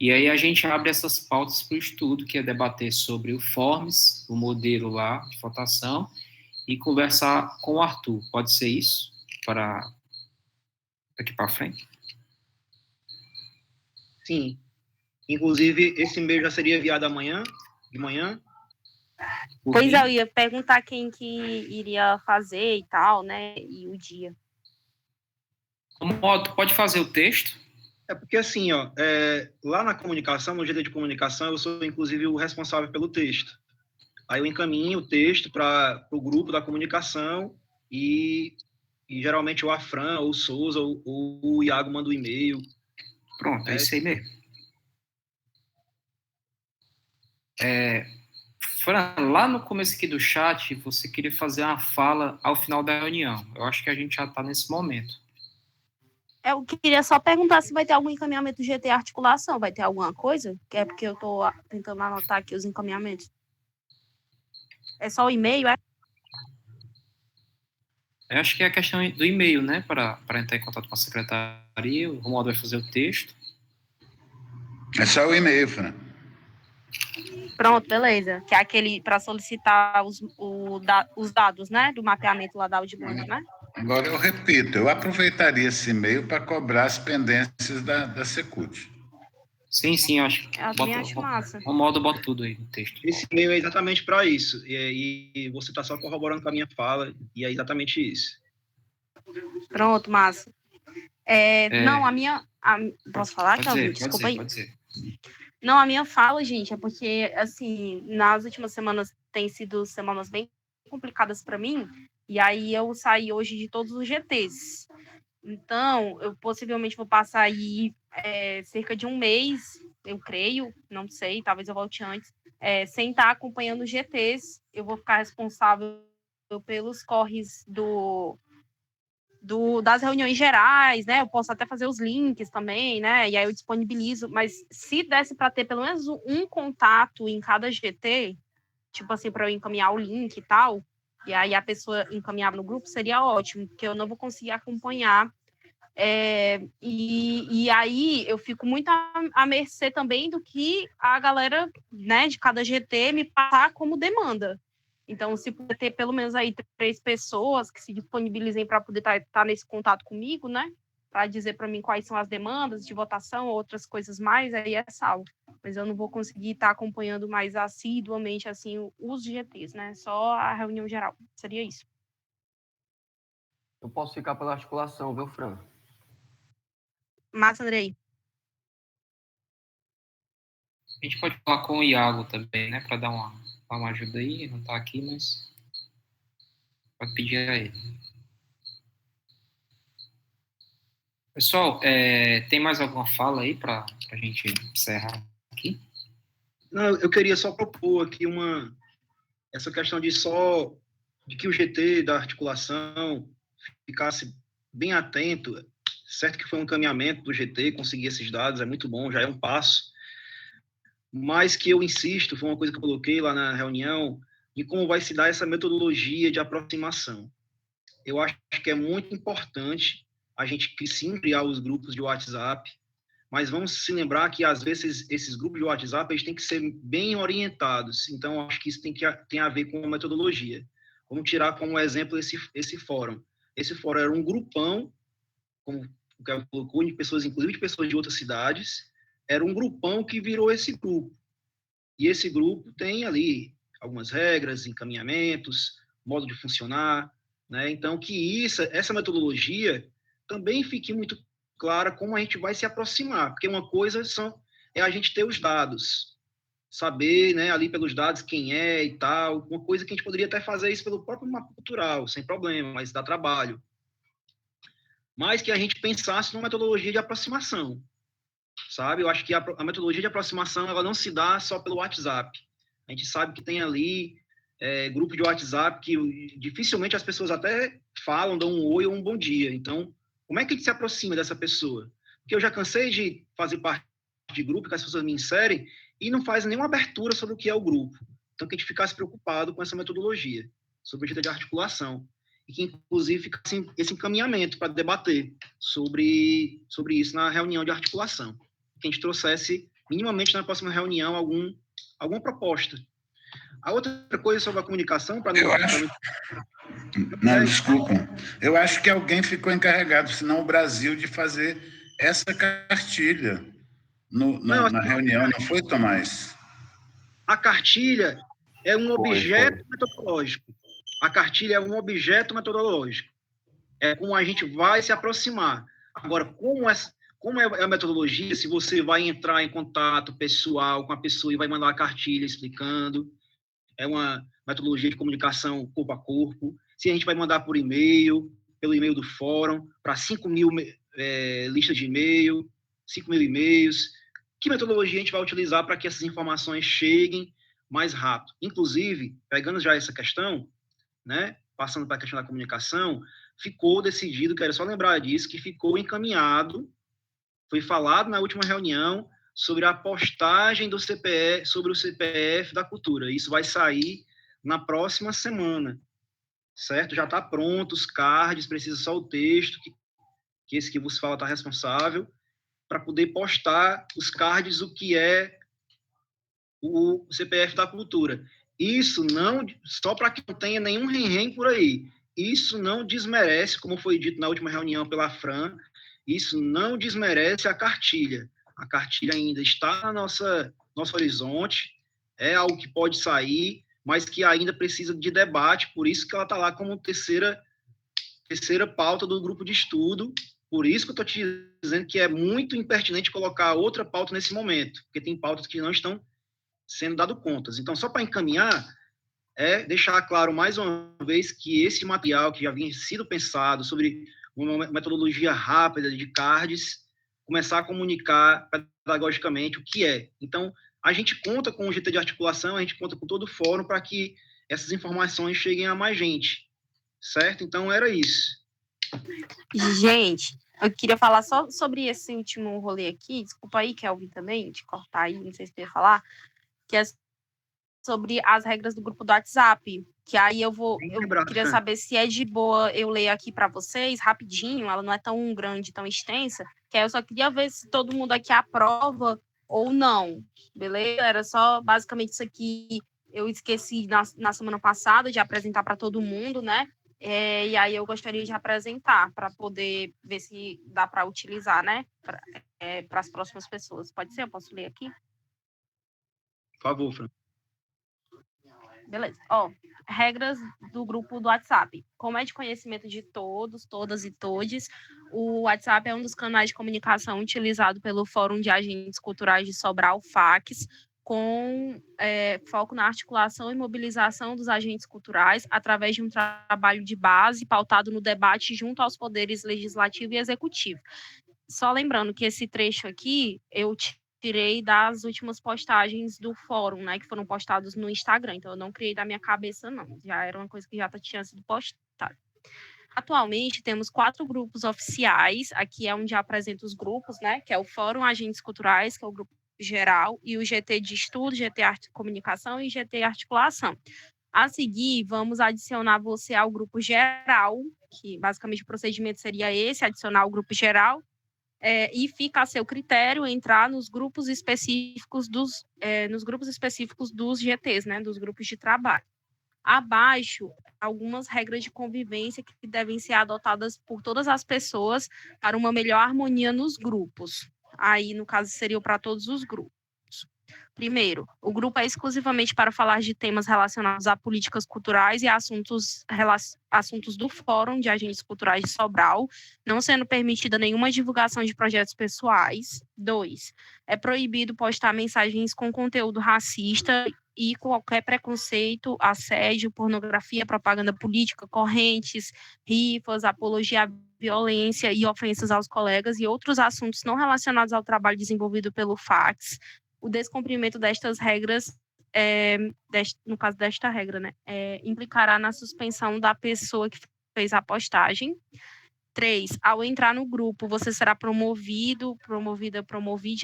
Speaker 2: E aí a gente abre essas pautas para o estudo, que é debater sobre o Forms, o modelo lá de votação, e conversar com o Arthur. Pode ser isso? Para daqui para frente?
Speaker 4: Sim. Inclusive, esse e-mail já seria enviado amanhã, de manhã.
Speaker 1: Pois eu ia perguntar quem que iria fazer e tal, né? E o dia.
Speaker 2: Tu pode fazer o texto?
Speaker 4: É porque, assim, ó, lá na comunicação, no GT de comunicação, eu sou, inclusive, o responsável pelo texto. Aí eu encaminho o texto para o grupo da comunicação e geralmente o Afran, ou o Souza, ou o Iago manda o e-mail.
Speaker 2: Pronto, é isso aí mesmo. Fran, lá no começo aqui do chat, você queria fazer uma fala ao final da reunião. Eu acho que a gente já está nesse momento.
Speaker 1: Eu queria só perguntar se vai ter algum encaminhamento do GT articulação. Vai ter alguma coisa? Que é porque eu estou tentando anotar aqui os encaminhamentos. É só o e-mail, é?
Speaker 2: Eu acho que é a questão do e-mail, né? Para entrar em contato com a secretaria, o Romualdo vai fazer o texto.
Speaker 6: É só o e-mail, Fran.
Speaker 1: Pronto, beleza. Que é aquele para solicitar os dados, né? Do mapeamento lá da Audiblanc, né?
Speaker 6: Agora eu repito, eu aproveitaria esse e-mail para cobrar as pendências da Secult.
Speaker 2: Sim, eu acho.
Speaker 1: Eu também acho massa.
Speaker 2: O Romualdo bota tudo aí no texto.
Speaker 4: Esse e-mail é exatamente para isso. E você está só corroborando com a minha fala, e é exatamente isso.
Speaker 1: Pronto, massa. Não, posso falar, Kelvin? Desculpa aí.
Speaker 2: Pode ser.
Speaker 1: Não, a minha fala, gente, é porque, assim, nas últimas semanas tem sido semanas bem complicadas para mim, e aí eu saí hoje de todos os GTs. Então, eu possivelmente vou passar aí cerca de um mês, eu creio, não sei, talvez eu volte antes, sem estar acompanhando os GTs. Eu vou ficar responsável pelos corres das reuniões gerais, né? Eu posso até fazer os links também, né? E aí eu disponibilizo, mas se desse para ter pelo menos um contato em cada GT, tipo assim, para eu encaminhar o link e tal, e aí a pessoa encaminhava no grupo, seria ótimo, porque eu não vou conseguir acompanhar. E aí eu fico muito à mercê também do que a galera, né, de cada GT me passar como demanda. Então, se puder ter pelo menos aí 3 pessoas que se disponibilizem para poder estar nesse contato comigo, né? Para dizer para mim quais são as demandas de votação, outras coisas mais, aí é salvo. Mas eu não vou conseguir estar acompanhando mais assiduamente assim os GTs, né? Só a reunião geral. Seria isso.
Speaker 5: Eu posso ficar pela articulação, viu, Fran?
Speaker 1: Massa, Andrei.
Speaker 2: A gente pode falar com o Iago também, né? Para dar uma ajuda aí. Ele não está aqui, mas pode pedir a ele. Pessoal, tem mais alguma fala aí para a gente encerrar aqui?
Speaker 4: Não, eu queria só propor aqui essa questão de que o GT da articulação ficasse bem atento certo que foi um encaminhamento do GT, conseguir esses dados é muito bom, já é um passo, mas que eu insisto, foi uma coisa que eu coloquei lá na reunião, em como vai se dar essa metodologia de aproximação. Eu acho que é muito importante a gente sim criar os grupos de WhatsApp, mas vamos se lembrar que, às vezes, esses grupos de WhatsApp eles têm que ser bem orientados. Então, acho que isso tem a ver com a metodologia. Vamos tirar como exemplo esse fórum. Esse fórum era um grupão, como o que colocou, de pessoas, inclusive de pessoas de outras cidades, era um grupão que virou esse grupo. E esse grupo tem ali algumas regras, encaminhamentos, modo de funcionar, né? Então, que essa metodologia também fique muito clara como a gente vai se aproximar, porque uma coisa é a gente ter os dados, saber, né, ali pelos dados quem é e tal, uma coisa que a gente poderia até fazer isso pelo próprio mapa cultural, sem problema, mas dá trabalho. Mas que a gente pensasse numa metodologia de aproximação, sabe? Eu acho que a metodologia de aproximação ela não se dá só pelo WhatsApp. A gente sabe que tem ali grupo de WhatsApp que dificilmente as pessoas até falam, dão um oi ou um bom dia. Então, como é que a gente se aproxima dessa pessoa? Porque eu já cansei de fazer parte de grupo que as pessoas me inserem e não fazem nenhuma abertura sobre o que é o grupo. Então, que a gente ficasse preocupado com essa metodologia, sobre o jeito de articulação. E que, inclusive, ficasse esse encaminhamento para debater sobre isso na reunião de articulação. Que a gente trouxesse, minimamente, na próxima reunião, alguma proposta. A outra coisa sobre a comunicação...
Speaker 6: Não, desculpa. Eu acho que alguém ficou encarregado, senão o Brasil, de fazer essa cartilha na reunião, não foi, Tomás?
Speaker 4: A cartilha é um objeto metodológico. A cartilha é um objeto metodológico. É como a gente vai se aproximar. Agora, como é a metodologia, se você vai entrar em contato pessoal com a pessoa e vai mandar a cartilha explicando, é uma metodologia de comunicação corpo a corpo, se a gente vai mandar por e-mail, pelo e-mail do fórum, para 5.000 listas de e-mail, 5.000 e-mails, que metodologia a gente vai utilizar para que essas informações cheguem mais rápido? Inclusive, pegando já essa questão, né, passando para a questão da comunicação, ficou decidido, quero só lembrar disso, que ficou encaminhado, foi falado na última reunião sobre a postagem do CPF, sobre o CPF da cultura. Isso vai sair na próxima semana, certo? Já está pronto os cards, precisa só o texto, que esse que vos fala está responsável, para poder postar os cards, o que é o CPF da cultura. Isso não, só para que não tenha nenhum renhem por aí, isso não desmerece, como foi dito na última reunião pela Fran, isso não desmerece a cartilha. A cartilha ainda está no nosso horizonte, é algo que pode sair, mas que ainda precisa de debate, por isso que ela está lá como terceira pauta do grupo de estudo, por isso que eu estou te dizendo que é muito impertinente colocar outra pauta nesse momento, porque tem pautas que não estão sendo dado contas. Então, só para encaminhar, deixar claro mais uma vez que esse material que já havia sido pensado sobre uma metodologia rápida de cards, começar a comunicar pedagogicamente o que é. Então, a gente conta com o GT de articulação, a gente conta com todo o fórum para que essas informações cheguem a mais gente, certo? Então, era isso.
Speaker 1: Gente, eu queria falar só sobre esse último rolê aqui, desculpa aí, Kelvin, também, de cortar aí, não sei se eu ia falar, que é sobre as regras do grupo do WhatsApp, que aí eu queria saber se é de boa eu ler aqui para vocês, rapidinho, ela não é tão grande, tão extensa, que aí eu só queria ver se todo mundo aqui aprova ou não, beleza? Era só basicamente isso aqui, eu esqueci na semana passada de apresentar para todo mundo, né? E aí eu gostaria de apresentar para poder ver se dá para utilizar, né? Para as próximas pessoas. Pode ser? Eu posso ler aqui?
Speaker 4: Por favor, Fran.
Speaker 1: Beleza. Regras do grupo do WhatsApp. Como é de conhecimento de todos, todas e todes, o WhatsApp é um dos canais de comunicação utilizado pelo Fórum de Agentes Culturais de Sobral, FACS, com foco na articulação e mobilização dos agentes culturais através de um trabalho de base pautado no debate junto aos poderes legislativo e executivo. Só lembrando que esse trecho aqui, eu tirei das últimas postagens do fórum, né, que foram postados no Instagram, então eu não criei da minha cabeça, não, já era uma coisa que já tinha sido postada. Atualmente, temos 4 grupos oficiais, aqui é onde apresento os grupos, né, que é o Fórum Agentes Culturais, que é o grupo geral, e o GT de Estudo, GT Arte e Comunicação e GT Articulação. A seguir, vamos adicionar você ao grupo geral, que basicamente o procedimento seria esse, adicionar o grupo geral, e fica a seu critério entrar nos grupos específicos dos GTs, né, dos grupos de trabalho. Abaixo, algumas regras de convivência que devem ser adotadas por todas as pessoas para uma melhor harmonia nos grupos. Aí, no caso, seria para todos os grupos. Primeiro, o grupo é exclusivamente para falar de temas relacionados a políticas culturais e assuntos do Fórum de Agentes Culturais de Sobral, não sendo permitida nenhuma divulgação de projetos pessoais. 2, é proibido postar mensagens com conteúdo racista e qualquer preconceito, assédio, pornografia, propaganda política, correntes, rifas, apologia à violência e ofensas aos colegas e outros assuntos não relacionados ao trabalho desenvolvido pelo FACS. O descumprimento destas regras, no caso desta regra, né, implicará na suspensão da pessoa que fez a postagem. 3, ao entrar no grupo, você será promovida,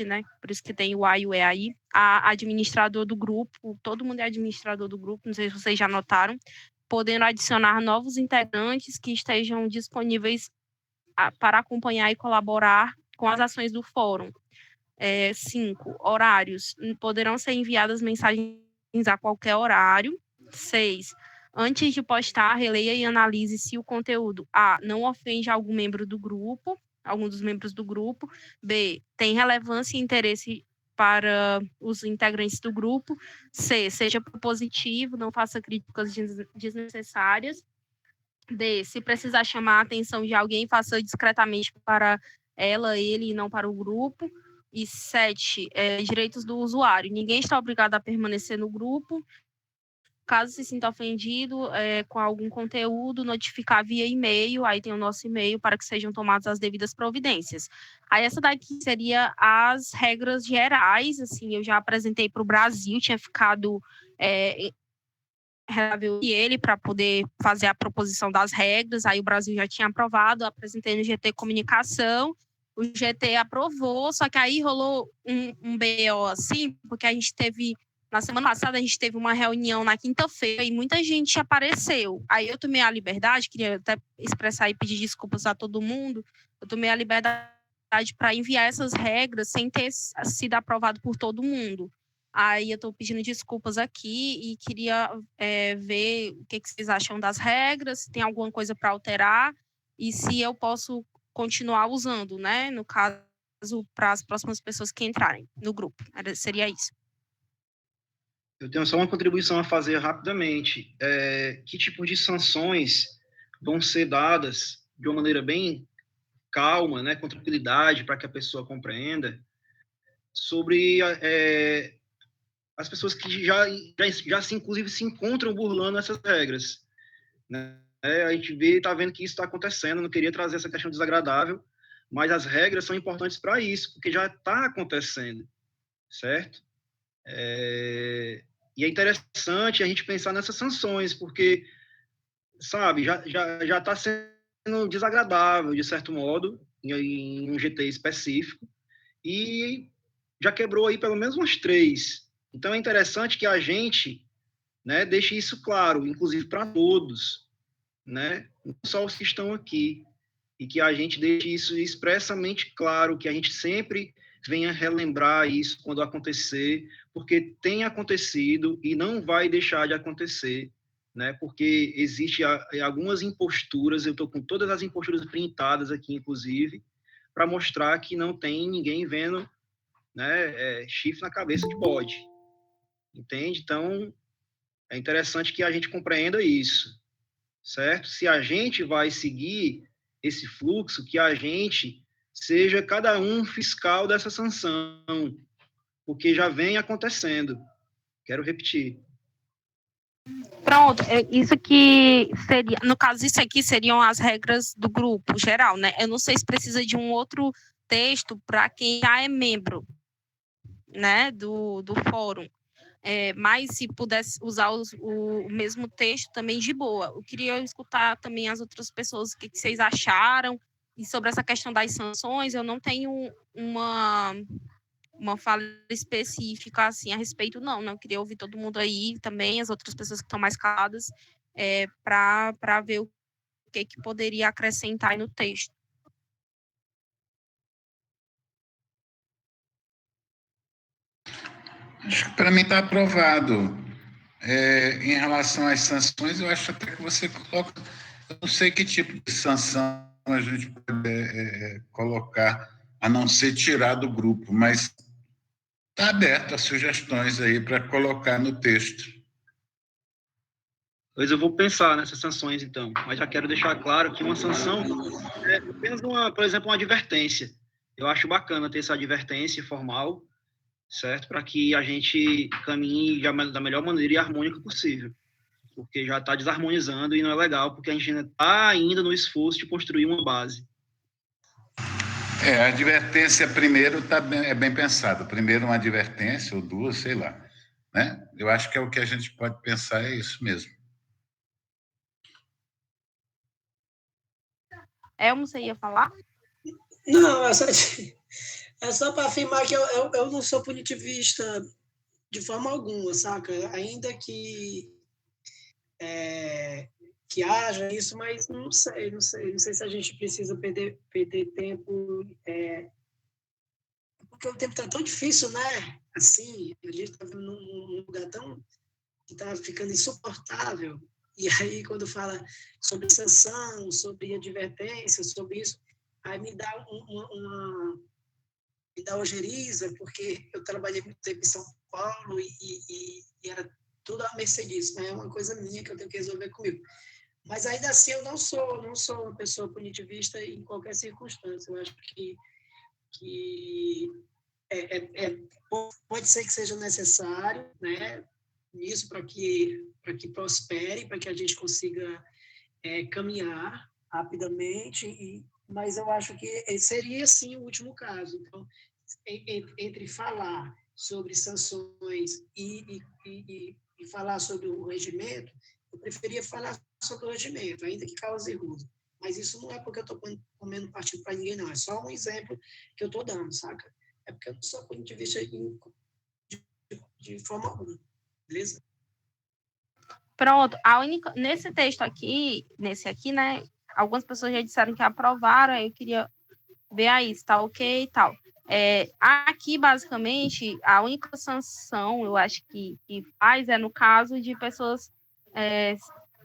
Speaker 1: né, por isso que tem o A e o E aí, a administrador do grupo, todo mundo é administrador do grupo, não sei se vocês já notaram, podendo adicionar novos integrantes que estejam disponíveis para acompanhar e colaborar com as ações do fórum. 5, horários. Poderão ser enviadas mensagens a qualquer horário. 6, antes de postar, releia e analise se o conteúdo A, não ofende algum dos membros do grupo. B, tem relevância e interesse para os integrantes do grupo. C, seja propositivo, não faça críticas desnecessárias. D, se precisar chamar a atenção de alguém, faça discretamente para ela, ele e não para o grupo. E 7, direitos do usuário. Ninguém está obrigado a permanecer no grupo. Caso se sinta ofendido com algum conteúdo, notificar via e-mail, aí tem o nosso e-mail para que sejam tomadas as devidas providências. Aí essa daqui seria as regras gerais, assim, eu já apresentei para o Brasil, tinha ficado e ele para poder fazer a proposição das regras, aí o Brasil já tinha aprovado, apresentei no GT Comunicação, o GT aprovou, só que aí rolou um BO assim, porque a gente teve, na semana passada, a gente teve uma reunião na quinta-feira e muita gente apareceu. Aí eu tomei a liberdade, queria até expressar e pedir desculpas a todo mundo, eu tomei a liberdade para enviar essas regras sem ter sido aprovado por todo mundo. Aí eu estou pedindo desculpas aqui e queria ver o que vocês acham das regras, se tem alguma coisa para alterar e se eu posso continuar usando, né? No caso, para as próximas pessoas que entrarem no grupo. Seria isso.
Speaker 4: Eu tenho só uma contribuição a fazer rapidamente. Que tipo de sanções vão ser dadas de uma maneira bem calma, né, com tranquilidade, para que a pessoa compreenda, sobre as pessoas que já inclusive se encontram burlando essas regras, né? A gente está vendo que isso está acontecendo, não queria trazer essa questão desagradável, mas as regras são importantes para isso, porque já está acontecendo, certo? E é interessante a gente pensar nessas sanções, porque, sabe, já está sendo desagradável, de certo modo, em um GT específico, e já quebrou aí pelo menos umas 3. Então, é interessante que a gente, né, deixe isso claro, inclusive para todos, né, não só os que estão aqui, e que a gente deixe isso expressamente claro, que a gente sempre venha relembrar isso quando acontecer, porque tem acontecido e não vai deixar de acontecer, né, porque existe algumas imposturas, eu estou com todas as imposturas printadas aqui, inclusive, para mostrar que não tem ninguém vendo, né, chifre na cabeça de bode, entende? Então, é interessante que a gente compreenda isso, certo? Se a gente vai seguir esse fluxo, que a gente seja cada um fiscal dessa sanção, porque já vem acontecendo. Quero repetir.
Speaker 1: Pronto, isso que seria, no caso, isso aqui seriam as regras do grupo geral, né? Eu não sei se precisa de um outro texto para quem já é membro, né, do fórum. mas se pudesse usar o mesmo texto também de boa. Eu queria escutar também as outras pessoas, o que vocês acharam, e sobre essa questão das sanções, eu não tenho uma fala específica assim a respeito, não. Eu queria ouvir todo mundo aí também, as outras pessoas que estão mais caladas, para ver o que poderia acrescentar aí no texto.
Speaker 6: Acho que para mim está aprovado. Em relação às sanções, eu acho até que você coloca. Eu não sei que tipo de sanção a gente pode colocar, a não ser tirar do grupo, mas está aberto a sugestões aí para colocar no texto.
Speaker 4: Pois eu vou pensar nessas sanções, então. Mas já quero deixar claro que uma sanção é apenas, por exemplo, uma advertência. Eu acho bacana ter essa advertência formal, certo? Para que a gente caminhe da melhor maneira e harmônica possível. Porque já está desarmonizando e não é legal, porque a gente está ainda no esforço de construir uma base.
Speaker 6: A advertência primeiro é bem pensado. Primeiro uma advertência, ou duas, sei lá. Né? Eu acho que é o que a gente pode pensar, é isso mesmo.
Speaker 1: Elmo, você ia falar?
Speaker 7: Não, é só para afirmar que eu não sou punitivista de forma alguma, saca? Ainda que haja isso, mas não sei se a gente precisa perder tempo, porque o tempo está tão difícil, né? Assim, a gente está num lugar que está ficando insuportável. E aí, quando fala sobre sanção, sobre advertência, sobre isso, aí me dá me dá ojeriza, porque eu trabalhei muito tempo em São Paulo e era tudo à mercê disso, né? É uma coisa minha que eu tenho que resolver comigo. Mas ainda assim eu não sou uma pessoa punitivista em qualquer circunstância. Eu acho que pode ser que seja necessário, né? Isso para que prospere, para que a gente consiga caminhar rapidamente, mas eu acho que seria, sim, o último caso. Então, entre falar sobre sanções e falar sobre o regimento, eu preferia falar sobre o regimento, ainda que cause ruído. Mas isso não é porque eu estou comendo partido para ninguém, não. É só um exemplo que eu estou dando, saca? É porque eu não sou punitivista de forma alguma. Beleza?
Speaker 1: Pronto, nesse texto aqui, né, algumas pessoas já disseram que aprovaram, eu queria ver aí se tá ok e tal. Aqui, basicamente, a única sanção, eu acho que faz no caso de pessoas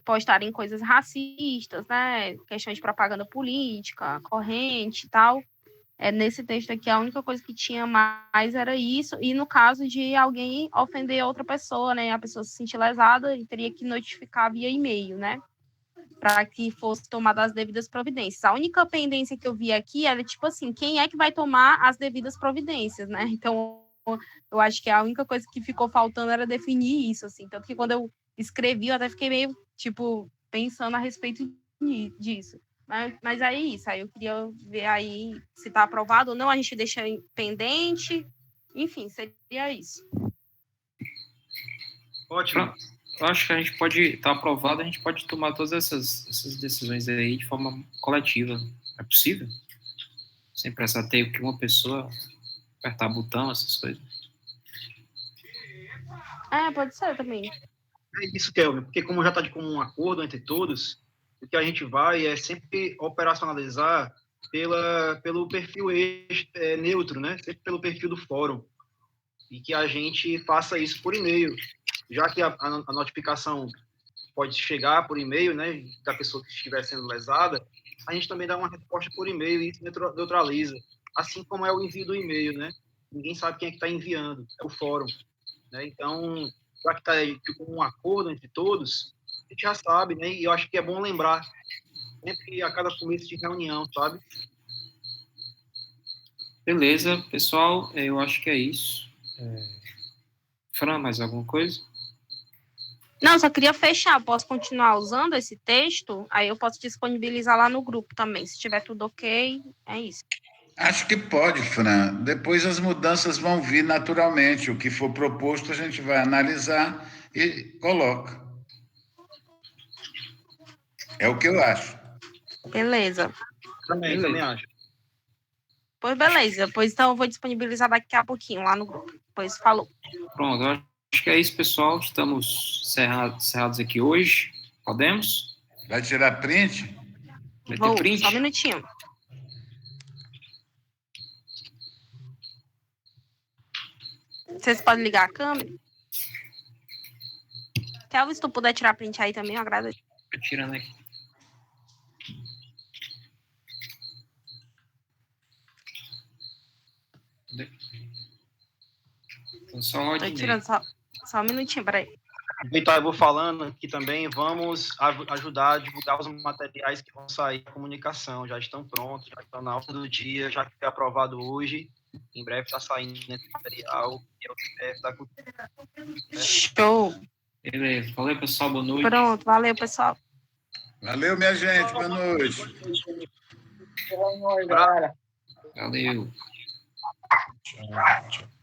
Speaker 1: postarem coisas racistas, né, questões de propaganda política, corrente e tal. Nesse texto aqui, a única coisa que tinha mais era isso, e no caso de alguém ofender outra pessoa, né, a pessoa se sentir lesada, teria que notificar via e-mail, né, para que fosse tomada as devidas providências. A única pendência que eu vi aqui era, tipo assim, quem é que vai tomar as devidas providências, né, então eu acho que a única coisa que ficou faltando era definir isso, assim, tanto que quando eu escrevi, eu até fiquei meio, tipo, pensando a respeito disso. Mas aí é isso, aí eu queria ver aí se está aprovado ou não, a gente deixa pendente, enfim, seria isso.
Speaker 4: Ótimo.
Speaker 2: Eu acho que a gente pode estar aprovado, a gente pode tomar todas essas decisões aí de forma coletiva. É possível? Sem precisar ter que uma pessoa apertar botão, essas coisas.
Speaker 1: Pode ser também.
Speaker 4: É isso, Kelvin, porque como já está de comum acordo entre todos, o que a gente vai é sempre operacionalizar pelo perfil neutro, né? Sempre pelo perfil do fórum. E que a gente faça isso por e-mail. Já que a notificação pode chegar por e-mail, né, da pessoa que estiver sendo lesada, a gente também dá uma resposta por e-mail e isso neutraliza. Assim como é o envio do e-mail, né? Ninguém sabe quem é que está enviando, é o fórum. Né? Então, já que está com um acordo entre todos, a gente já sabe, né? E eu acho que é bom lembrar sempre a cada começo de reunião, sabe?
Speaker 2: Beleza, pessoal, eu acho que é isso. Fran, mais alguma coisa?
Speaker 1: Não, só queria fechar. Posso continuar usando esse texto? Aí eu posso disponibilizar lá no grupo também. Se tiver tudo ok, é isso.
Speaker 6: Acho que pode, Fran. Depois as mudanças vão vir naturalmente. O que for proposto, a gente vai analisar e coloca. É o que eu acho.
Speaker 1: Beleza.
Speaker 4: Também acho.
Speaker 1: Pois beleza. Pois então eu vou disponibilizar daqui a pouquinho lá no grupo. Pois falou.
Speaker 2: Pronto, eu acho que é isso, pessoal. Estamos encerrados aqui hoje. Podemos?
Speaker 6: Vai tirar print?
Speaker 2: Vai ter
Speaker 1: Vou,
Speaker 2: print?
Speaker 1: só um minutinho. Vocês podem ligar a câmera? Kelvin, se tu puder tirar print aí também, eu agradeço.
Speaker 2: Tô tirando aqui. Então, só
Speaker 1: Tô
Speaker 2: ordem.
Speaker 1: tirando só um minutinho, peraí.
Speaker 4: Então, eu vou falando aqui também, vamos ajudar a divulgar os materiais que vão sair da comunicação, já estão prontos, já estão na ordem do dia, já foi aprovado hoje, em breve está saindo esse material, e é o chefe da cultura.
Speaker 1: Show.
Speaker 2: Beleza. Valeu, pessoal. Boa noite.
Speaker 1: Pronto, valeu, pessoal.
Speaker 6: Valeu, minha gente. Boa noite.
Speaker 2: Valeu.
Speaker 3: Tchau, tchau.